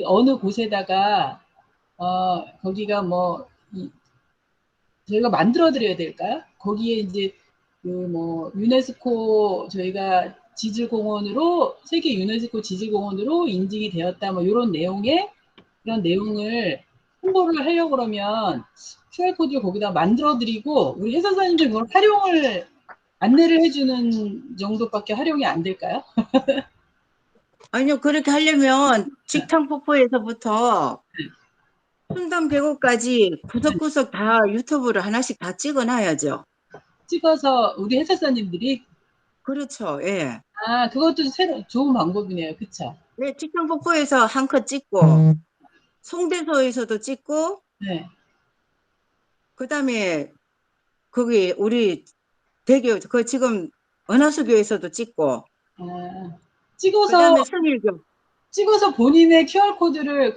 어느 곳에다가, 거기가 뭐, 저희가 만들어 드려야 될까요? 거기에 이제 유네스코 저희가 지질공원으로 세계 유네스코 지질공원으로 인증이 되었다 뭐 이런 내용의 그런 내용을 홍보를 하려고 그러면 QR코드를 거기다 만들어 드리고 우리 해설사님들 그걸 활용을 안내를 해주는 정도밖에 활용이 안 될까요? 아니요, 그렇게 하려면 직탕폭포에서부터 순담 계곡까지 구석구석 다 유튜브를 하나씩 다 찍어놔야죠. 찍어서 우리 해설사님들이 그렇죠. 예. 그것도 좋은 방법이네요. 그쵸? 네, 직탕폭포에서 한 컷 찍고, 송대소에서도 찍고, 네. 그 다음에 거기 우리 대교, 지금 은하수교에서도 찍고, 그 찍어서 다음에 성일교. 찍어서 본인의 QR코드를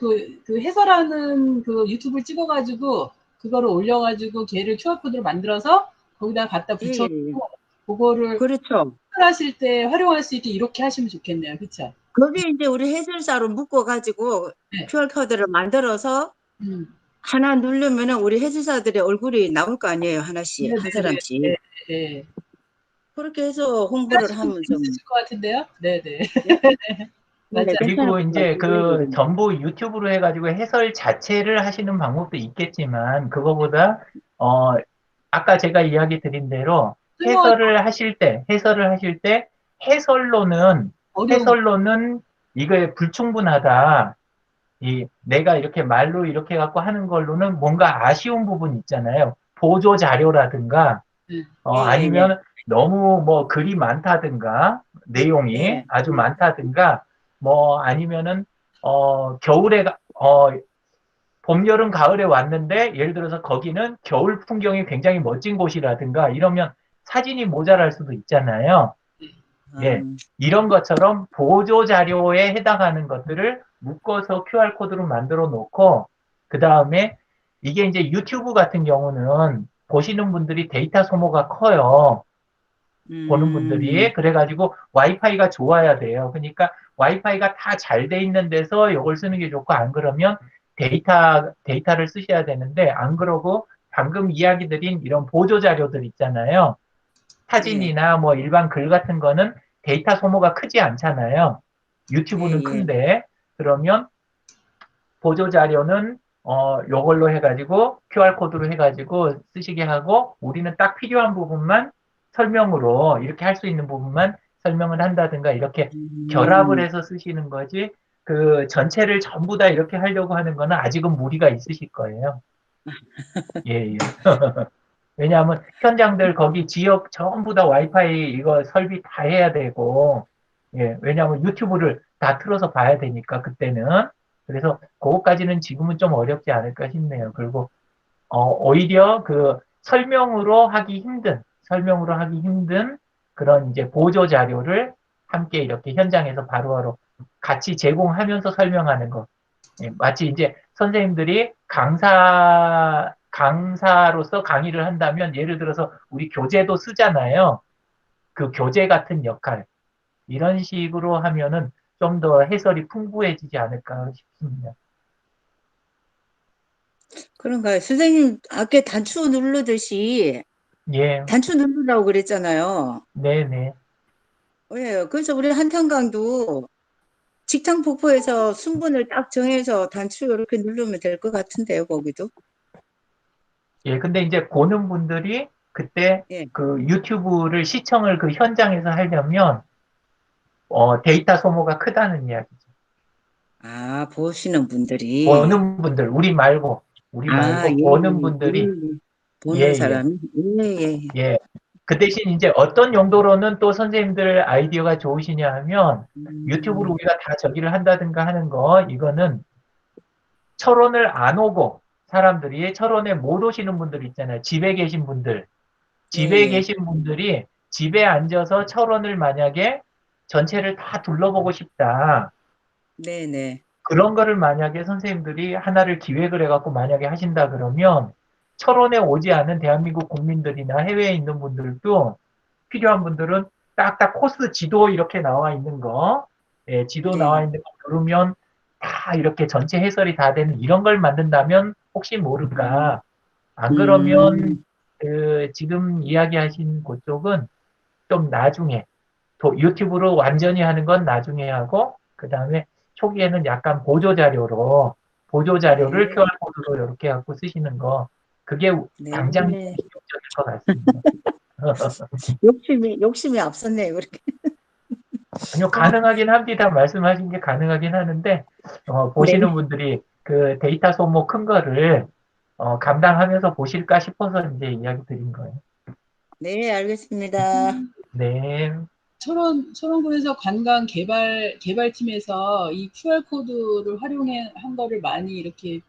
해설하는 유튜브를 찍어가지고 그거를 올려가지고 걔를 QR코드로 만들어서 거기다 갖다 예, 붙여서 예, 예. 그거를 그렇죠. 해설하실 때 활용할 수 있게 이렇게 하시면 좋겠네요. 그쵸? 거기에 이제 우리 해설사로 묶어가지고 네. QR코드를 만들어서 하나 누르면은 우리 해설사들의 얼굴이 나올 거 아니에요. 하나씩, 한 사람씩. 네, 네. 그렇게 해서 홍보를 하면 좀. 재밌을 것 같은데요? 네네. 네, 맞아요. 그리고 괜찮을 것 이제 같아요. 전부 유튜브로 해가지고 해설 자체를 하시는 방법도 있겠지만, 그거보다, 아까 제가 이야기 드린 대로 해설을 하실 때, 해설로는 이거에 불충분하다. 내가 이렇게 말로 이렇게 갖고 하는 걸로는 뭔가 아쉬운 부분 있잖아요. 보조 자료라든가, 예, 아니면 너무 뭐 글이 많다든가, 내용이 예. 아주 많다든가, 뭐 아니면은, 겨울에, 봄, 여름, 가을에 왔는데, 예를 들어서 거기는 겨울 풍경이 굉장히 멋진 곳이라든가, 이러면 사진이 모자랄 수도 있잖아요. 예, 이런 것처럼 보조 자료에 해당하는 것들을 묶어서 QR코드로 만들어 놓고, 그 다음에 이게 이제 유튜브 같은 경우는 보시는 분들이 데이터 소모가 커요. 보는 분들이. 그래가지고 와이파이가 좋아야 돼요. 그러니까 와이파이가 다 잘 돼 있는 데서 이걸 쓰는 게 좋고, 안 그러면 데이터를 쓰셔야 되는데, 안 그러고 방금 이야기 드린 이런 보조 자료들 있잖아요. 사진이나 뭐 일반 글 같은 거는 데이터 소모가 크지 않잖아요. 유튜브는 큰데, 그러면 보조 자료는 요걸로 해가지고 QR코드로 해가지고 쓰시게 하고, 우리는 딱 필요한 부분만 설명으로 이렇게 할 수 있는 부분만 설명을 한다든가, 이렇게 결합을 해서 쓰시는 거지, 전체를 전부 다 이렇게 하려고 하는 거는 아직은 무리가 있으실 거예요. 예, 예. 왜냐하면 현장들 거기 지역 전부 다 와이파이 이거 설비 다 해야 되고, 예, 왜냐하면 유튜브를 다 틀어서 봐야 되니까 그때는. 그래서 그거까지는 지금은 좀 어렵지 않을까 싶네요. 그리고 오히려 설명으로 하기 힘든 그런 이제 보조 자료를 함께 이렇게 현장에서 바로바로 같이 제공하면서 설명하는 거. 예, 마치 이제 선생님들이 강사로서 강의를 한다면, 예를 들어서 우리 교재도 쓰잖아요. 그 교재 같은 역할. 이런 식으로 하면은 좀 더 해설이 풍부해지지 않을까 싶습니다. 그런가요? 선생님, 아까 단추 누르듯이 예, 단추 누르라고 그랬잖아요. 네네. 예, 그래서 우리 한탄강도 직탕폭포에서 순번을 딱 정해서 단추 이렇게 누르면 될 것 같은데요, 거기도. 예, 근데 이제 보는 분들이 그때 예. 유튜브를 시청을 현장에서 하려면, 데이터 소모가 크다는 이야기죠. 보시는 분들이. 보는 분들, 우리 말고, 우리 아, 말고 예, 보는 예, 분들이. 예, 보는 예, 사람이? 예, 예. 예. 그 대신 이제 어떤 용도로는 또 선생님들 아이디어가 좋으시냐 하면 유튜브로 음, 우리가 다 저기를 한다든가 하는 거, 이거는 철원을 안 오고 사람들이 철원에 못 오시는 분들 있잖아요. 집에 계신 분들. 예, 집에 예. 계신 분들이 집에 앉아서 철원을 만약에 전체를 다 둘러보고 싶다. 네, 네. 그런 거를 만약에 선생님들이 하나를 기획을 해갖고 만약에 하신다 그러면 철원에 오지 않은 대한민국 국민들이나 해외에 있는 분들도 필요한 분들은 딱딱 코스 지도 이렇게 나와 있는 거, 예, 지도 나와 네. 있는 거 누르면 다 이렇게 전체 해설이 다 되는 이런 걸 만든다면 혹시 모를까. 안 그러면 음, 지금 이야기하신 그쪽은 좀 나중에 또 유튜브로 완전히 하는 건 나중에 하고 그 다음에 초기에는 약간 보조 자료를 네, QR 코드로 이렇게 갖고 쓰시는 거 그게 당장 네. 효율적일 것 같습니다. 욕심이 앞섰네요, 그렇게. 아니요, 가능하긴 합니다. 말씀하신 게 가능하긴 하는데 네, 보시는 분들이 그 데이터 소모 큰 거를 감당하면서 보실까 싶어서 이제 이야기 드린 거예요. 네, 알겠습니다. 네, 철원군에서 개발팀에서 이 QR코드를 한 거를 많이 이렇게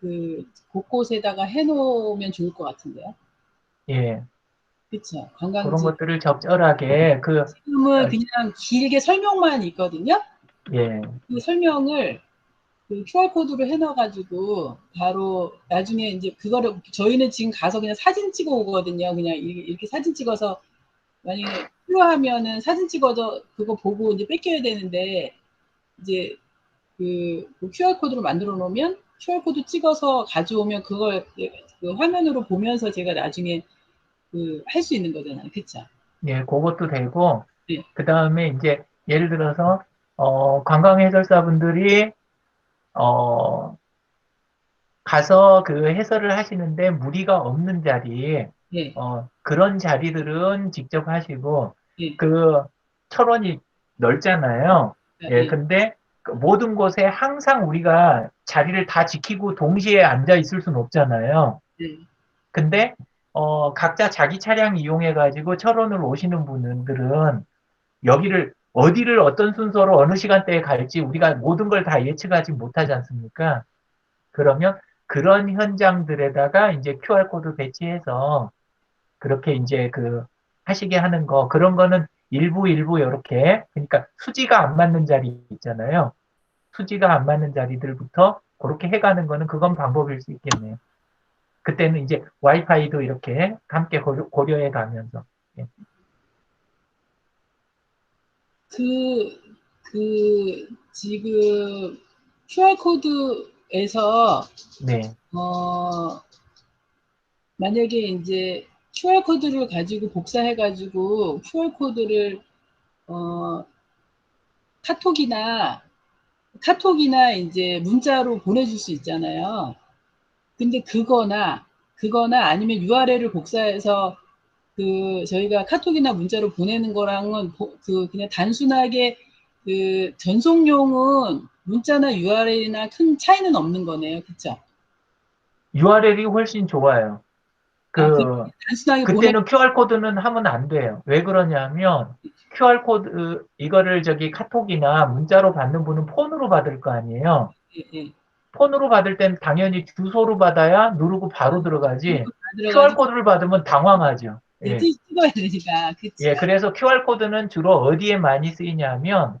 그 곳곳에다가 해놓으면 좋을 것 같은데요. 예, 그쵸? 그런 관광지. 것들을 적절하게 지금은 그냥 길게 설명만 있거든요. 예, 그 설명을 그 QR코드로 해놔가지고 바로 나중에 이제 그거를 저희는 지금 가서 그냥 사진 찍어 오거든요. 그냥 이렇게 사진 찍어서 만약에 필요하면은 사진 찍어서 그거 보고 이제 뺏겨야 되는데 이제 그 QR코드로 만들어 놓으면 QR코드 찍어서 가져오면 그걸 그 화면으로 보면서 제가 나중에 그 할 수 있는 거잖아요. 그쵸? 예, 그것도 되고, 네. 그 다음에 이제 예를 들어서 관광 해설사분들이 어, 가서 그 해설을 하시는데 무리가 없는 자리, 네. 그런 자리들은 직접 하시고, 네. 그 철원이 넓잖아요. 예, 네. 근데 그 모든 곳에 항상 우리가 자리를 다 지키고 동시에 앉아 있을 수는 없잖아요. 네. 근데 각자 자기 차량 이용해 가지고 철원을 오시는 분들은 여기를 어디를 어떤 순서로 어느 시간대에 갈지 우리가 모든 걸 다 예측하지 못하지 않습니까? 그러면 그런 현장들에다가 이제 QR코드 배치해서 그렇게 이제 하시게 하는 거, 그런 거는 일부 이렇게, 그러니까 수지가 안 맞는 자리 있잖아요. 수지가 안 맞는 자리들부터 그렇게 해가는 거는 그건 방법일 수 있겠네요. 그때는 이제 와이파이도 이렇게 함께 고려해 가면서. 예. 지금 QR코드에서, 네. 만약에 이제 QR코드를 가지고 복사해가지고 QR코드를, 어, 카톡이나 이제 문자로 보내줄 수 있잖아요. 근데 그거나 아니면 URL을 복사해서 저희가 카톡이나 문자로 보내는 거랑은 그냥 단순하게 전송용은 문자나 URL이나 큰 차이는 없는 거네요. 그쵸? URL이 훨씬 좋아요. 단순하게 그때는 QR코드는 하면 안 돼요. 왜 그러냐면, QR코드, 이거를 카톡이나 문자로 받는 분은 폰으로 받을 거 아니에요. 예, 예. 폰으로 받을 땐 당연히 주소로 받아야 누르고 바로 들어가지, 다 들어가지고 QR코드를 받으면 당황하죠. 예. 찍어야 되니까. 그치? 예, 그래서 QR코드는 주로 어디에 많이 쓰이냐면,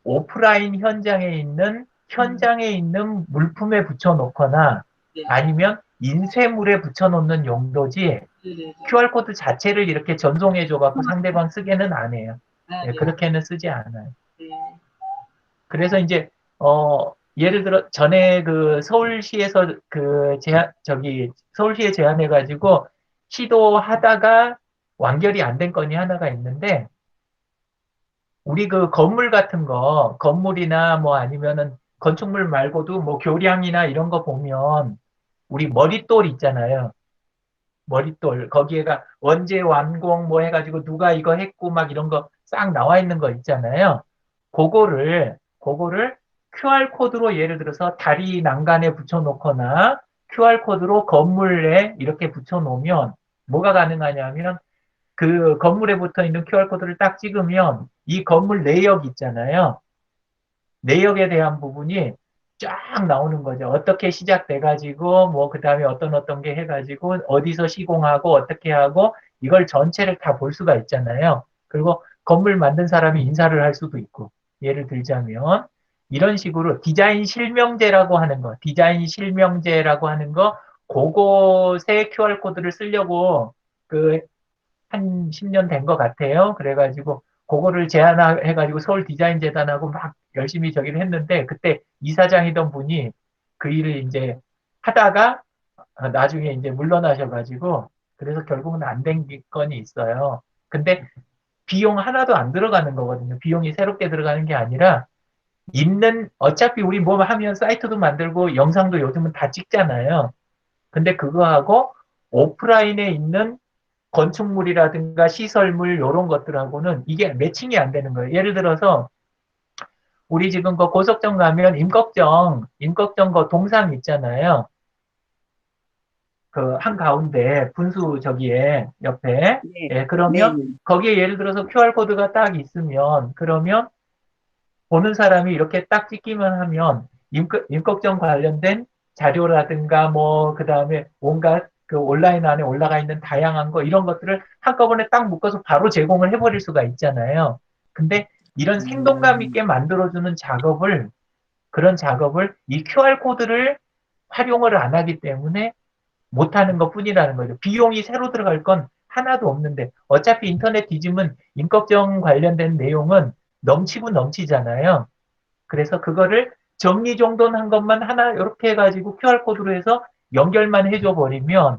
오프라인 현장에 있는 물품에 붙여놓거나 네, 아니면 인쇄물에 붙여놓는 용도지 네, 네. QR코드 자체를 이렇게 전송해줘갖고 상대방 쓰게는 안 해요. 아, 예, 네, 그렇게는 쓰지 않아요. 네. 그래서 이제, 예를 들어 전에 서울시에서 서울시에 제안해가지고 시도하다가 완결이 안 된 건이 하나가 있는데 우리 건물 같은 거, 건물이나 뭐 아니면은 건축물 말고도 뭐 교량이나 이런 거 보면 우리 머릿돌 있잖아요. 머릿돌. 거기에가 언제 완공 뭐 해가지고 누가 이거 했고 막 이런 거 싹 나와 있는 거 있잖아요. 그거를 QR코드로 예를 들어서 다리 난간에 붙여놓거나 QR코드로 건물에 이렇게 붙여놓으면 뭐가 가능하냐면 그 건물에 붙어 있는 QR코드를 딱 찍으면 이 건물 내역 있잖아요. 내역에 대한 부분이 쫙 나오는 거죠. 어떻게 시작돼가지고, 뭐, 그 다음에 어떤 게 해가지고, 어디서 시공하고, 어떻게 하고, 이걸 전체를 다 볼 수가 있잖아요. 그리고 건물 만든 사람이 인사를 할 수도 있고, 예를 들자면, 이런 식으로 디자인 실명제라고 하는 거, 디자인 실명제라고 하는 거, 그곳에 QR코드를 쓰려고, 한 10년 된 것 같아요. 그래가지고, 그거를 제안해가지고 서울디자인재단하고 막 열심히 저기를 했는데, 그때 이사장이던 분이 그 일을 이제 하다가 나중에 이제 물러나셔가지고, 그래서 결국은 안 된 건이 있어요. 근데 비용 하나도 안 들어가는 거거든요. 비용이 새롭게 들어가는 게 아니라, 어차피 우리 뭐 하면 사이트도 만들고 영상도 요즘은 다 찍잖아요. 근데 그거하고 오프라인에 있는 건축물이라든가 시설물 이런 것들하고는 이게 매칭이 안 되는 거예요. 예를 들어서 우리 지금 그 고속정 가면 임꺽정 그 동상 있잖아요. 그 한가운데 분수 저기에 옆에. 네. 예, 그러면 네. 거기에 예를 들어서 QR코드가 딱 있으면 그러면 보는 사람이 이렇게 딱 찍기만 하면 임꺽정 관련된 자료라든가 뭐 그다음에 온갖 그 온라인 안에 올라가 있는 다양한 거 이런 것들을 한꺼번에 딱 묶어서 바로 제공을 해버릴 수가 있잖아요. 근데 이런 생동감 있게 만들어주는 그런 작업을 이 QR코드를 활용을 안 하기 때문에 못하는 것 뿐이라는 거죠. 비용이 새로 들어갈 건 하나도 없는데 어차피 인터넷 뒤지면 임꺽정 관련된 내용은 넘치고 넘치잖아요. 그래서 그거를 정리정돈한 것만 하나 이렇게 해가지고 QR코드로 해서 연결만 해줘 버리면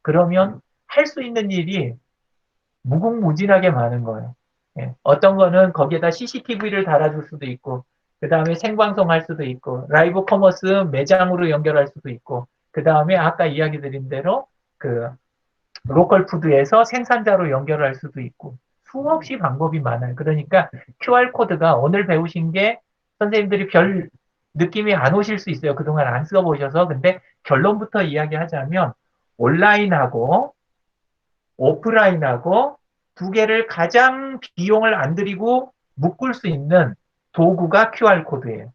그러면 할 수 있는 일이 무궁무진하게 많은 거예요. 예. 어떤 거는 거기에다 CCTV를 달아줄 수도 있고, 그 다음에 생방송 할 수도 있고, 라이브 커머스 매장으로 연결할 수도 있고, 그 다음에 아까 이야기 드린 대로 그 로컬 푸드에서 생산자로 연결할 수도 있고, 수없이 방법이 많아요. 그러니까 QR코드가 오늘 배우신 게 선생님들이 별 느낌이 안 오실 수 있어요. 그동안 안 써보셔서. 근데 결론부터 이야기하자면 온라인하고 오프라인하고 두 개를 가장 비용을 안 들이고 묶을 수 있는 도구가 QR코드예요.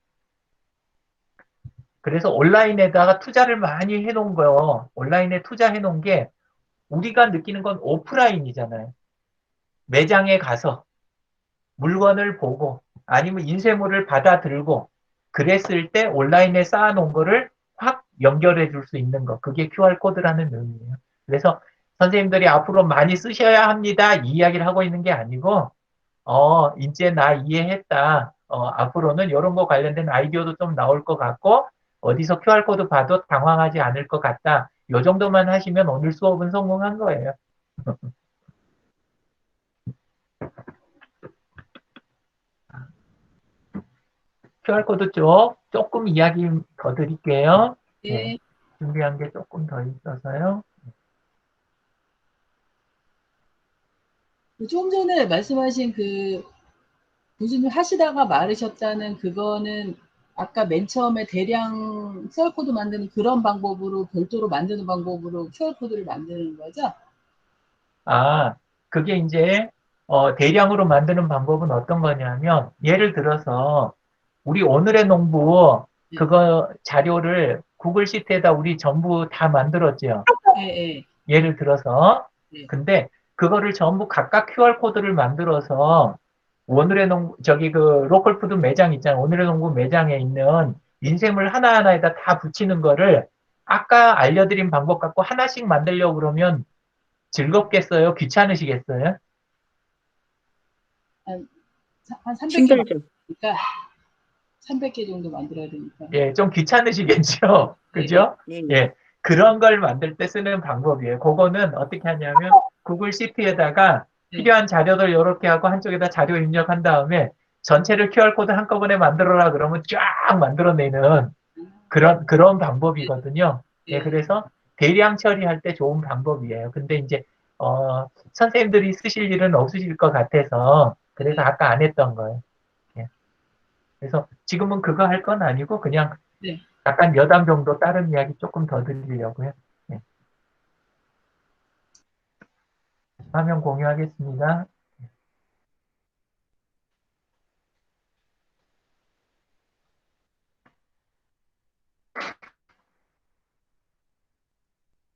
그래서 온라인에다가 투자를 많이 해놓은 거요. 온라인에 투자해놓은 게 우리가 느끼는 건 오프라인이잖아요. 매장에 가서 물건을 보고 아니면 인쇄물을 받아 들고 그랬을 때 온라인에 쌓아놓은 거를 확 연결해 줄 수 있는 거. 그게 QR코드라는 의미예요. 그래서 선생님들이 앞으로 많이 쓰셔야 합니다. 이 이야기를 하고 있는 게 아니고 이제 나 이해했다. 앞으로는 이런 거 관련된 아이디어도 좀 나올 것 같고 어디서 QR코드 봐도 당황하지 않을 것 같다. 이 정도만 하시면 오늘 수업은 성공한 거예요. QR코드 쪽 조금 이야기 더 드릴게요. 네. 네, 준비한 게 조금 더 있어서요. 조금 전에 말씀하신 그 교수님 하시다가 말으셨다는 그거는 아까 맨 처음에 대량 QR코드 만드는 그런 방법으로 별도로 만드는 방법으로 QR코드를 만드는 거죠? 그게 이제 대량으로 만드는 방법은 어떤 거냐면 예를 들어서 우리 오늘의 농부 그거 자료를 구글 시트에다 우리 전부 다 만들었죠. 네, 예를 들어서 네. 근데 그거를 전부 각각 QR코드를 만들어서 오늘의 농부 저기 그 로컬푸드 매장 있잖아. 오늘의 농부 매장에 있는 인쇄물 하나하나에다 다 붙이는 거를 아까 알려드린 방법 갖고 하나씩 만들려고 그러면 즐겁겠어요? 귀찮으시겠어요? 한 300개 힘들죠. 만드니까 300개 정도 만들어야 되니까. 예, 좀 귀찮으시겠죠? 그죠? 네. 예, 그런 걸 만들 때 쓰는 방법이에요. 그거는 어떻게 하냐면 구글 시트에다가 필요한 자료들 이렇게 하고 한쪽에다 자료 입력한 다음에 전체를 QR코드 한꺼번에 만들어라 그러면 쫙 만들어내는 그런 방법이거든요. 예, 그래서 대량 처리할 때 좋은 방법이에요. 근데 이제 선생님들이 쓰실 일은 없으실 것 같아서 그래서 아까 안 했던 거예요. 예. 그래서 지금은 그거 할 건 아니고 그냥 네. 약간 여담 정도 다른 이야기 조금 더 드리려고요. 네. 화면 공유하겠습니다.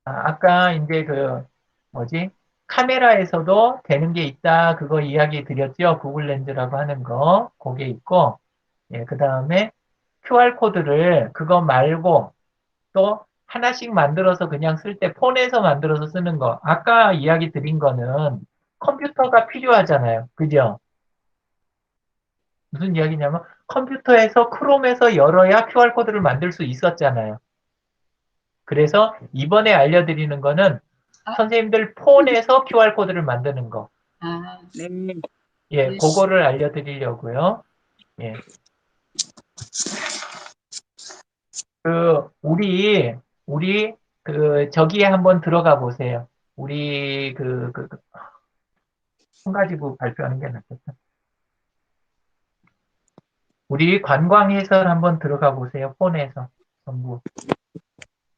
아까 이제 뭐지? 카메라에서도 되는 게 있다. 그거 이야기 드렸죠? 구글 렌즈라고 하는 거. 그게 있고, 예, 그 다음에 QR코드를 그거 말고 또 하나씩 만들어서 그냥 쓸 때 폰에서 만들어서 쓰는 거. 아까 이야기 드린 거는 컴퓨터가 필요하잖아요. 그죠? 무슨 이야기냐면 컴퓨터에서 크롬에서 열어야 QR코드를 만들 수 있었잖아요. 그래서 이번에 알려드리는 거는 아, 선생님들 폰에서 QR코드를 만드는 거. 아, 네. 예, 네. 그거를 알려드리려고요. 예. 우리, 저기에 한번 들어가 보세요. 우리, 한 가지고 발표하는 게 낫겠다. 우리 관광 해설 한번 들어가 보세요. 폰에서. 전부.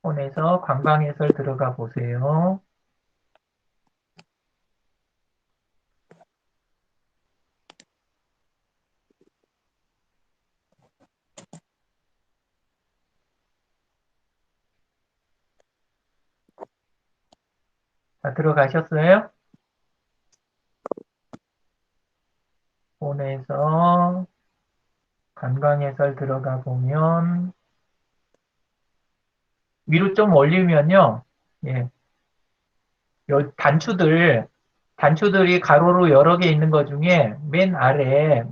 폰에서 관광 해설 들어가 보세요. 자, 들어가셨어요? 폰에서 관광 해설 들어가 보면, 위로 좀 올리면요. 예. 요 단추들이 가로로 여러 개 있는 것 중에 맨 아래,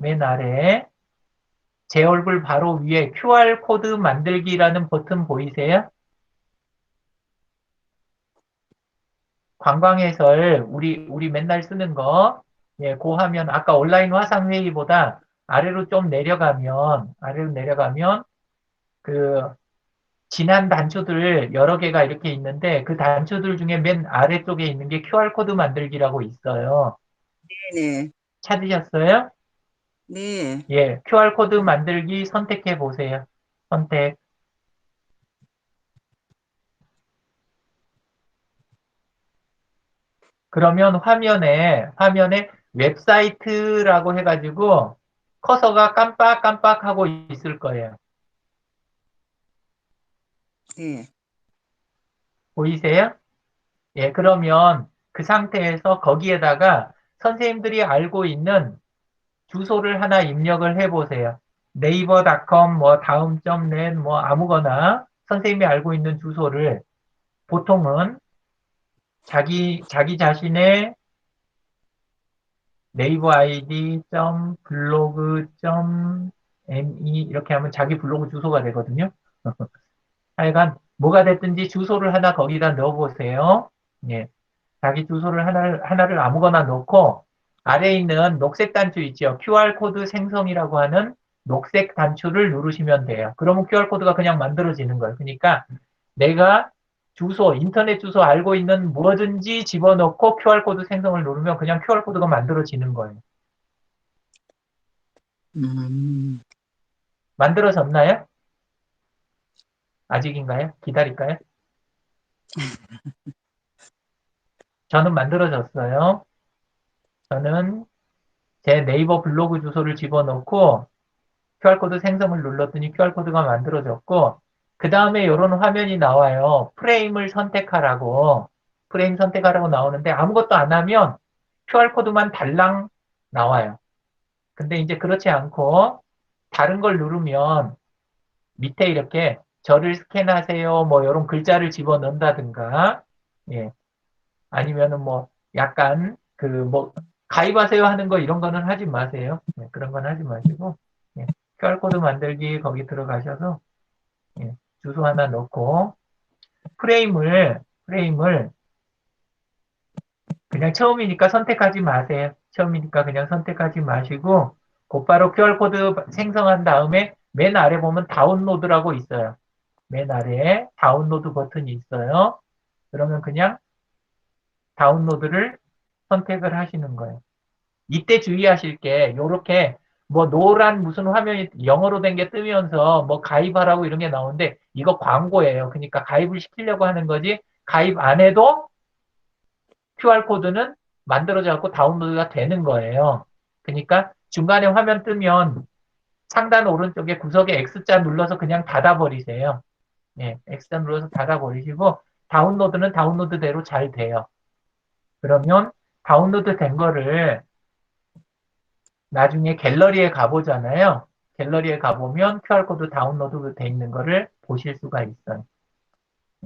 제 얼굴 바로 위에 QR코드 만들기라는 버튼 보이세요? 관광해설, 우리 맨날 쓰는 거, 예, 그 화면, 아까 온라인 화상회의보다 아래로 내려가면, 그, 지난 단추들 여러 개가 이렇게 있는데, 그 단추들 중에 맨 아래쪽에 있는 게 QR코드 만들기라고 있어요. 네. 찾으셨어요? 네. 예, QR코드 만들기 선택해 보세요. 선택. 그러면 화면에 웹사이트라고 해가지고 커서가 깜빡깜빡하고 있을 거예요. 네. 보이세요? 예, 그러면 그 상태에서 거기에다가 선생님들이 알고 있는 주소를 하나 입력을 해 보세요. 네이버닷컴, 뭐 다음.net, 뭐 아무거나 선생님이 알고 있는 주소를 보통은 자기 자신의 네이버 아이디 블로그.me 이렇게 하면 자기 블로그 주소가 되거든요. 하여간 뭐가 됐든지 주소를 하나 거기다 넣어보세요. 예, 자기 주소를 하나를 아무거나 넣고 아래에 있는 녹색 단추 있죠. QR코드 생성이라고 하는 녹색 단추를 누르시면 돼요. 그러면 QR코드가 그냥 만들어지는 거예요. 그러니까 내가 인터넷 주소 알고 있는 뭐든지 집어넣고 QR코드 생성을 누르면 그냥 QR코드가 만들어지는 거예요. 음. 만들어졌나요? 아직인가요? 기다릴까요? 저는 만들어졌어요. 저는 제 네이버 블로그 주소를 집어넣고 QR코드 생성을 눌렀더니 QR코드가 만들어졌고 그 다음에 이런 화면이 나와요. 프레임 선택하라고 나오는데 아무것도 안 하면 QR코드만 달랑 나와요. 근데 이제 그렇지 않고 다른 걸 누르면 밑에 이렇게 저를 스캔하세요. 뭐 이런 글자를 집어넣는다든가 예. 아니면은 뭐 약간 가입하세요 하는 거 이런 거는 하지 마세요. 예, 그런 건 하지 마시고 예, QR코드 만들기 거기 들어가셔서 예, 주소 하나 넣고 프레임을 그냥 처음이니까 선택하지 마세요. 처음이니까 그냥 선택하지 마시고 곧바로 QR코드 생성한 다음에 맨 아래 보면 다운로드라고 있어요. 맨 아래에 다운로드 버튼이 있어요. 그러면 그냥 다운로드를 선택을 하시는 거예요. 이때 주의하실 게 요렇게 뭐 노란 무슨 화면이 영어로 된 게 뜨면서 뭐 가입하라고 이런 게 나오는데 이거 광고예요. 그러니까 가입을 시키려고 하는 거지 가입 안 해도 QR코드는 만들어져 갖고 다운로드가 되는 거예요. 그러니까 중간에 화면 뜨면 상단 오른쪽에 구석에 X자 눌러서 그냥 닫아버리세요. 예, X자 눌러서 닫아버리시고 다운로드는 다운로드대로 잘 돼요. 그러면 다운로드 된 거를 나중에 갤러리에 가보잖아요. 갤러리에 가보면 QR코드 다운로드 돼 있는 거를 보실 수가 있어요.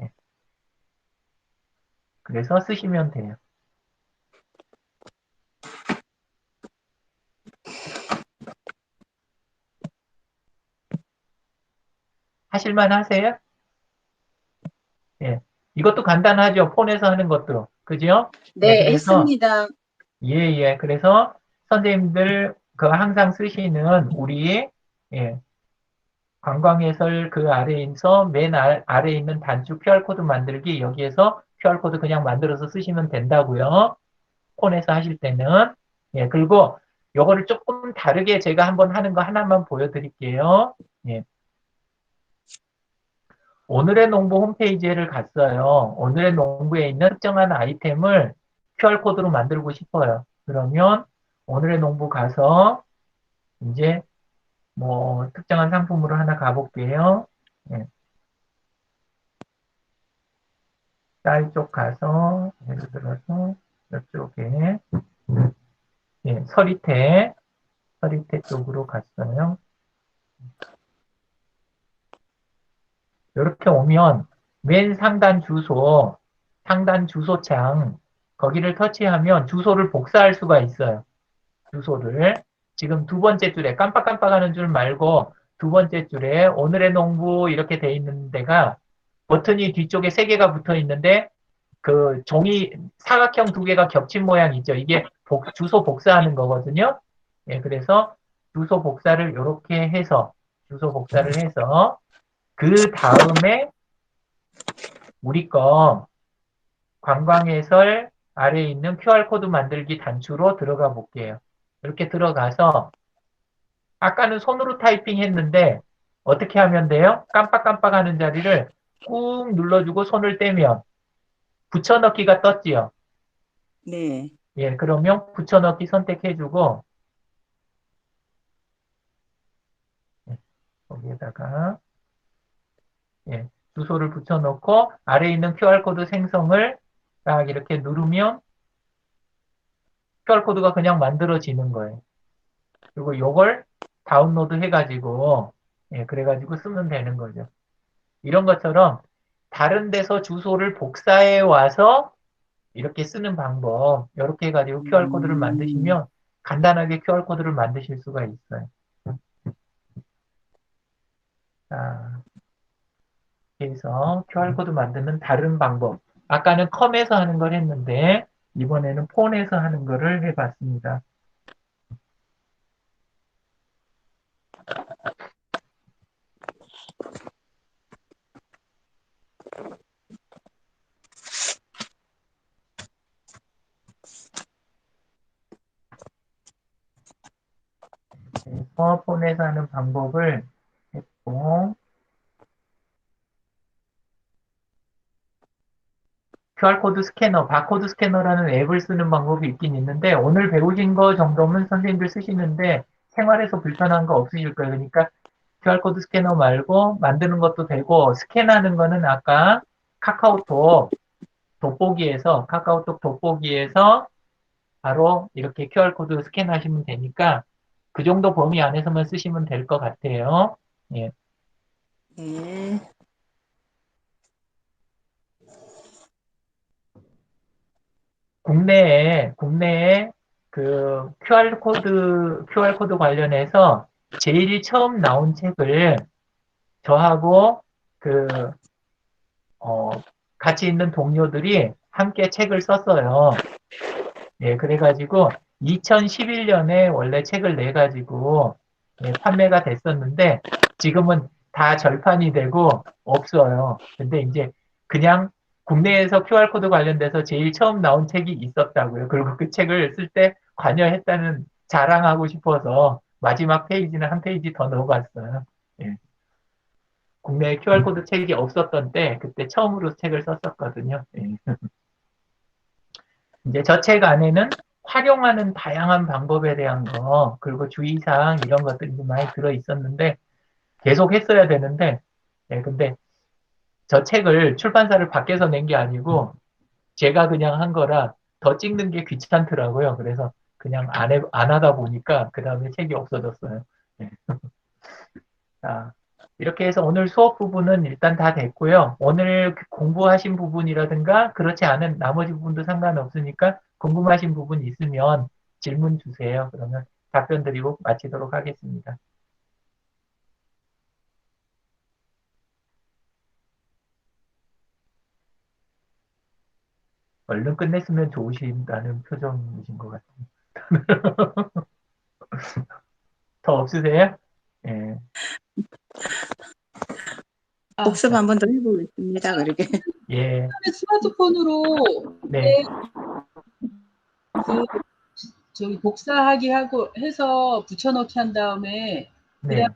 예, 그래서 쓰시면 돼요. 하실만 하세요? 예. 이것도 간단하죠. 폰에서 하는 것도. 그죠? 예, 네, 그래서, 했습니다. 예, 예. 그래서 선생님들 그 항상 쓰시는 우리, 예, 관광해설 그 아래에서 맨 아래에 있는 단추 QR코드 만들기 여기에서 QR코드 그냥 만들어서 쓰시면 된다고요. 폰에서 하실 때는. 예, 그리고 요거를 조금 다르게 제가 한번 하는 거 하나만 보여드릴게요. 예. 오늘의 농부 홈페이지를 갔어요. 오늘의 농부에 있는 특정한 아이템을 QR코드로 만들고 싶어요. 그러면 오늘의 농부 가서 이제 뭐 특정한 상품으로 하나 가볼게요. 예, 쌀 쪽 가서 예를 들어서 이쪽에 예, 서리태 쪽으로 갔어요. 이렇게 오면 맨 상단 주소창 거기를 터치하면 주소를 복사할 수가 있어요. 주소를 지금 두 번째 줄에 깜빡깜빡하는 줄 말고 두 번째 줄에 오늘의 농부 이렇게 돼 있는 데가 버튼이 뒤쪽에 세 개가 붙어 있는데 그 종이 사각형 두 개가 겹친 모양 있죠. 이게 주소 복사하는 거거든요. 예, 그래서 주소 복사를 이렇게 해서 주소 복사를 해서 그 다음에 우리 거 관광해설 아래에 있는 QR코드 만들기 단추로 들어가 볼게요. 이렇게 들어가서 아까는 손으로 타이핑 했는데 어떻게 하면 돼요? 깜빡깜빡 하는 자리를 꾹 눌러주고 손을 떼면 붙여넣기가 떴지요. 네. 예, 그러면 붙여넣기 선택해주고 예, 거기에다가 예, 주소를 붙여넣고 아래에 있는 QR코드 생성을 딱 이렇게 누르면 QR코드가 그냥 만들어지는 거예요. 그리고 요걸 다운로드 해가지고 예, 그래가지고 쓰면 되는 거죠. 이런 것처럼 다른 데서 주소를 복사해 와서 이렇게 쓰는 방법 이렇게 해가지고 QR코드를 만드시면 간단하게 QR코드를 만드실 수가 있어요. 자, 그래서 QR코드 만드는 다른 방법 아까는 컴에서 하는 걸 했는데 이번에는 폰에서 하는 거를 해봤습니다. 그래서 폰에서 하는 방법을 했고 QR코드 스캐너, 바코드 스캐너라는 앱을 쓰는 방법이 있긴 있는데 오늘 배우신 거 정도면 선생님들 쓰시는데 생활에서 불편한 거 없으실 거예요. 그러니까 QR코드 스캐너 말고 만드는 것도 되고 스캔하는 거는 아까 카카오톡 돋보기에서 바로 이렇게 QR코드 스캔하시면 되니까 그 정도 범위 안에서만 쓰시면 될 것 같아요. 예. 네. 국내에 그 QR코드 관련해서 제일 처음 나온 책을 저하고 그, 어, 같이 있는 동료들이 함께 책을 썼어요. 예, 그래가지고 2011년에 원래 책을 내가지고 예, 판매가 됐었는데 지금은 다 절판이 되고 없어요. 근데 이제 그냥 국내에서 QR코드 관련돼서 제일 처음 나온 책이 있었다고요. 그리고 그 책을 쓸 때 관여했다는 자랑하고 싶어서 마지막 페이지는 한 페이지 더 넣어봤어요. 예. 국내에 QR코드 책이 없었던 때 그때 처음으로 책을 썼었거든요. 예. 이제 저 책 안에는 활용하는 다양한 방법에 대한 거 그리고 주의사항 이런 것들이 좀 많이 들어 있었는데 계속 했어야 되는데 근데 저 책을 출판사를 밖에서 낸 게 아니고 제가 그냥 한 거라 더 찍는 게 귀찮더라고요. 그래서 그냥 안 하다 보니까 그 다음에 책이 없어졌어요. 네. 자, 이렇게 해서 오늘 수업 부분은 일단 다 됐고요. 오늘 공부하신 부분이라든가 그렇지 않은 나머지 부분도 상관없으니까 궁금하신 부분 있으면 질문 주세요. 그러면 답변 드리고 마치도록 하겠습니다. 얼른 끝냈으면 좋으신다는 표정이신 것 같아요. 더 없으세요? 예. 복습 한번 더 해보겠습니다. 그렇게. 예. 스마트폰으로 네. 그 저기 복사하기 하고 해서 붙여넣기 한 다음에 네. 그다음에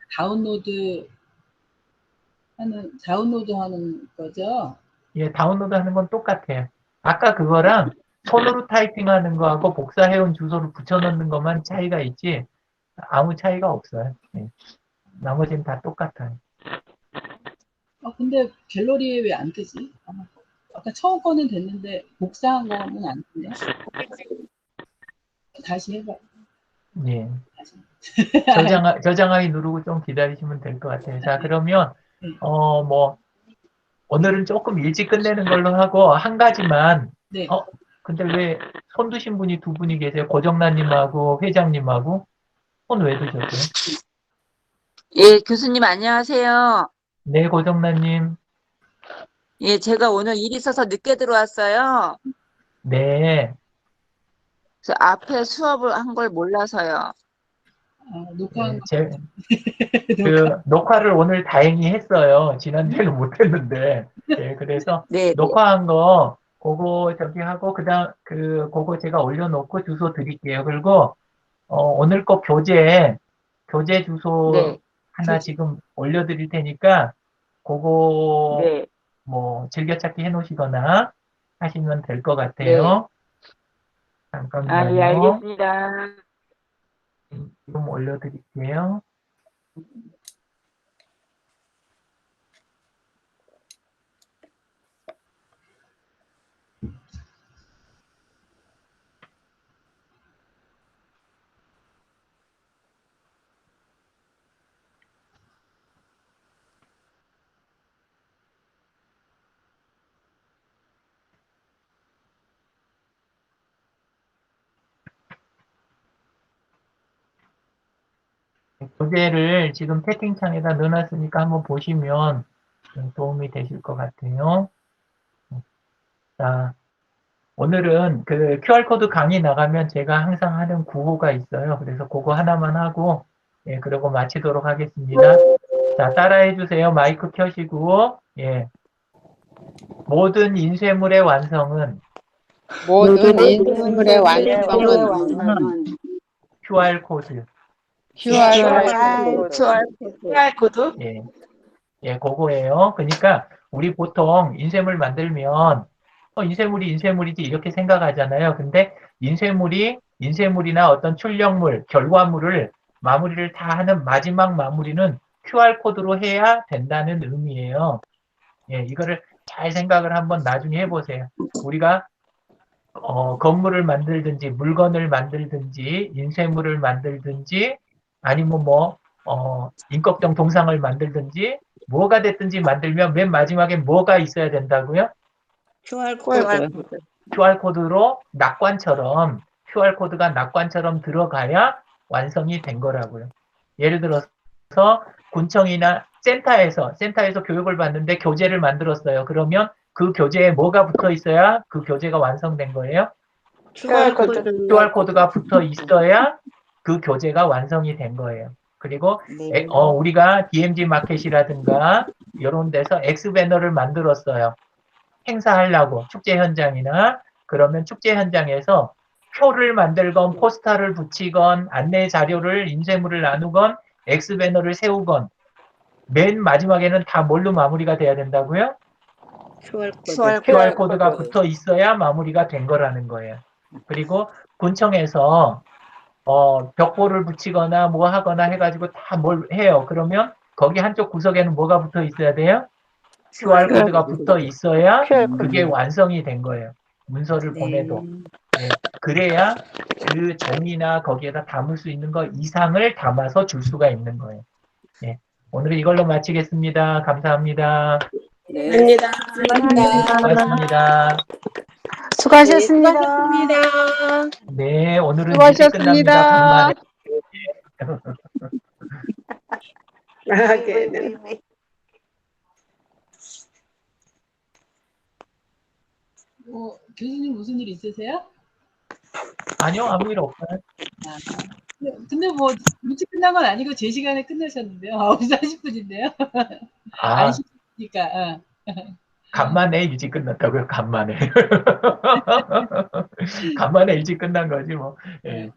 다운로드 하는 거죠. 예, 다운로드 하는 건 똑같아요. 아까 그거랑 손으로 타이핑하는 거하고 복사해온 주소를 붙여넣는 것만 차이가 있지 아무 차이가 없어요. 예. 나머지는 다 똑같아요. 근데 갤러리에 왜 안 뜨지? 아까 처음 거는 됐는데 복사한 거는 안 뜨네. 다시 해봐. 예. 다시. 저장하기 누르고 좀 기다리시면 될 것 같아요. 자, 그러면 뭐 오늘은 조금 일찍 끝내는 걸로 하고 한 가지만 네. 근데 왜 손 드신 분이 두 분이 계세요? 고정란님하고 회장님하고 손 왜 드셨어요? 예, 교수님 안녕하세요. 네, 고정란님. 예, 제가 오늘 일 있어서 늦게 들어왔어요. 네. 그래서 앞에 수업을 한 걸 몰라서요. 녹화한 네, 그 녹화를 오늘 다행히 했어요. 지난주에는 못했는데. 네, 그래서 네, 녹화한 거 그거 저기 하고 그다음 그거 제가 올려놓고 주소 드릴게요. 그리고 오늘 거 교재 주소 네, 하나 지금 올려드릴 테니까 그거 네. 뭐 즐겨찾기 해놓으시거나 하시면 될 것 같아요. 아, 예, 잠깐만요. 알겠습니다. 지금 올려드릴게요. 교재를 지금 채팅창에다 넣어놨으니까 한번 보시면 도움이 되실 것 같아요. 자, 오늘은 그 QR코드 강의 나가면 제가 항상 하는 구호가 있어요. 그래서 그거 하나만 하고, 예, 그러고 마치도록 하겠습니다. 자, 따라해 주세요. 마이크 켜시고, 예. 모든 인쇄물의 완성은 모든 인물의 완성은 QR코드. QR코드? 예. 예, 그거예요. 그러니까 우리 보통 인쇄물 만들면 인쇄물이지 이렇게 생각하잖아요. 근데 인쇄물이나 어떤 출력물, 결과물을 마무리를 다 하는 마지막 마무리는 QR코드로 해야 된다는 의미예요. 예, 이거를 잘 생각을 한번 나중에 해보세요. 우리가 건물을 만들든지 물건을 만들든지 인쇄물을 만들든지 아니면 인격적 동상을 만들든지 뭐가 됐든지 만들면 맨 마지막에 뭐가 있어야 된다고요? QR코드로 QR코드가 낙관처럼 들어가야 완성이 된 거라고요. 예를 들어서 군청이나 센터에서 교육을 받는데 교재를 만들었어요. 그러면 그 교재에 뭐가 붙어 있어야 그 교재가 완성된 거예요? QR코드가 붙어 있어야 그 교재가 완성이 된 거예요. 그리고 우리가 DMG 마켓이라든가 이런 데서 X배너를 만들었어요. 행사하려고 축제 현장이나 그러면 축제 현장에서 표를 만들건 포스터를 붙이건 안내 자료를 인쇄물을 나누건 엑스배너를 세우건 맨 마지막에는 다 뭘로 마무리가 돼야 된다고요? QR 코드가 붙어 있어야 마무리가 된 거라는 거예요. 그리고 군청에서 벽보를 붙이거나 뭐 하거나 해가지고 다 뭘 해요. 그러면 거기 한쪽 구석에는 뭐가 붙어 있어야 돼요? QR 코드가 붙어 있어야 QR 코드. 그게 완성이 된 거예요. 문서를 보내도. 예, 그래야 그 종이나 거기에다 담을 수 있는 거 이상을 담아서 줄 수가 있는 거예요. 예, 오늘은 이걸로 마치겠습니다. 감사합니다. 합니다. 고맙습니다. 수고하셨습니다. 네, 오늘은 일찍 끝납니다. 간만에. 네. 교수님 무슨 일 있으세요? 아니요, 아무 일 없어요. 아, 근데 뭐 일찍 끝난 건 아니고 제 시간에 끝내셨는데요. 9시 40분인데요. 안 아, 쉬니까. 간만에 일찍 끝났다고요? 간만에. 간만에 일찍 끝난 거지 뭐. 예, 뭐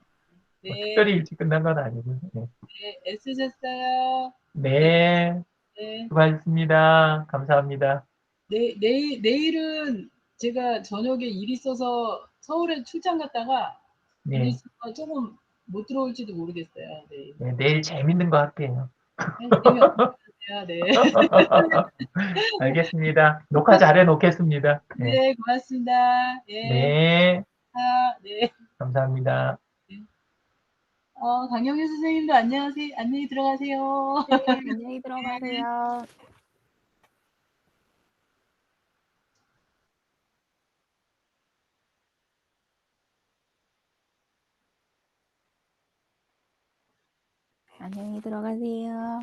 네, 특별히 일찍 끝난 건 아니고. 예. 네, 애쓰셨어요. 네, 네. 수고하셨습니다. 감사합니다. 내일은 제가 저녁에 일 있어서 서울에 출장 갔다가 일 네, 있어서 조금 못 들어올지도 모르겠어요. 네. 네, 내일 재밌는 거 할게요. 재미없어요. 네. 알겠습니다. 녹화 잘 해놓겠습니다. 네, 네, 고맙습니다. 예. 네, 네. 감사합니다. 강영희 선생님도 안녕하세요. 안녕히 들어가세요. 네, 안녕히 들어가세요. 안녕히 들어가세요.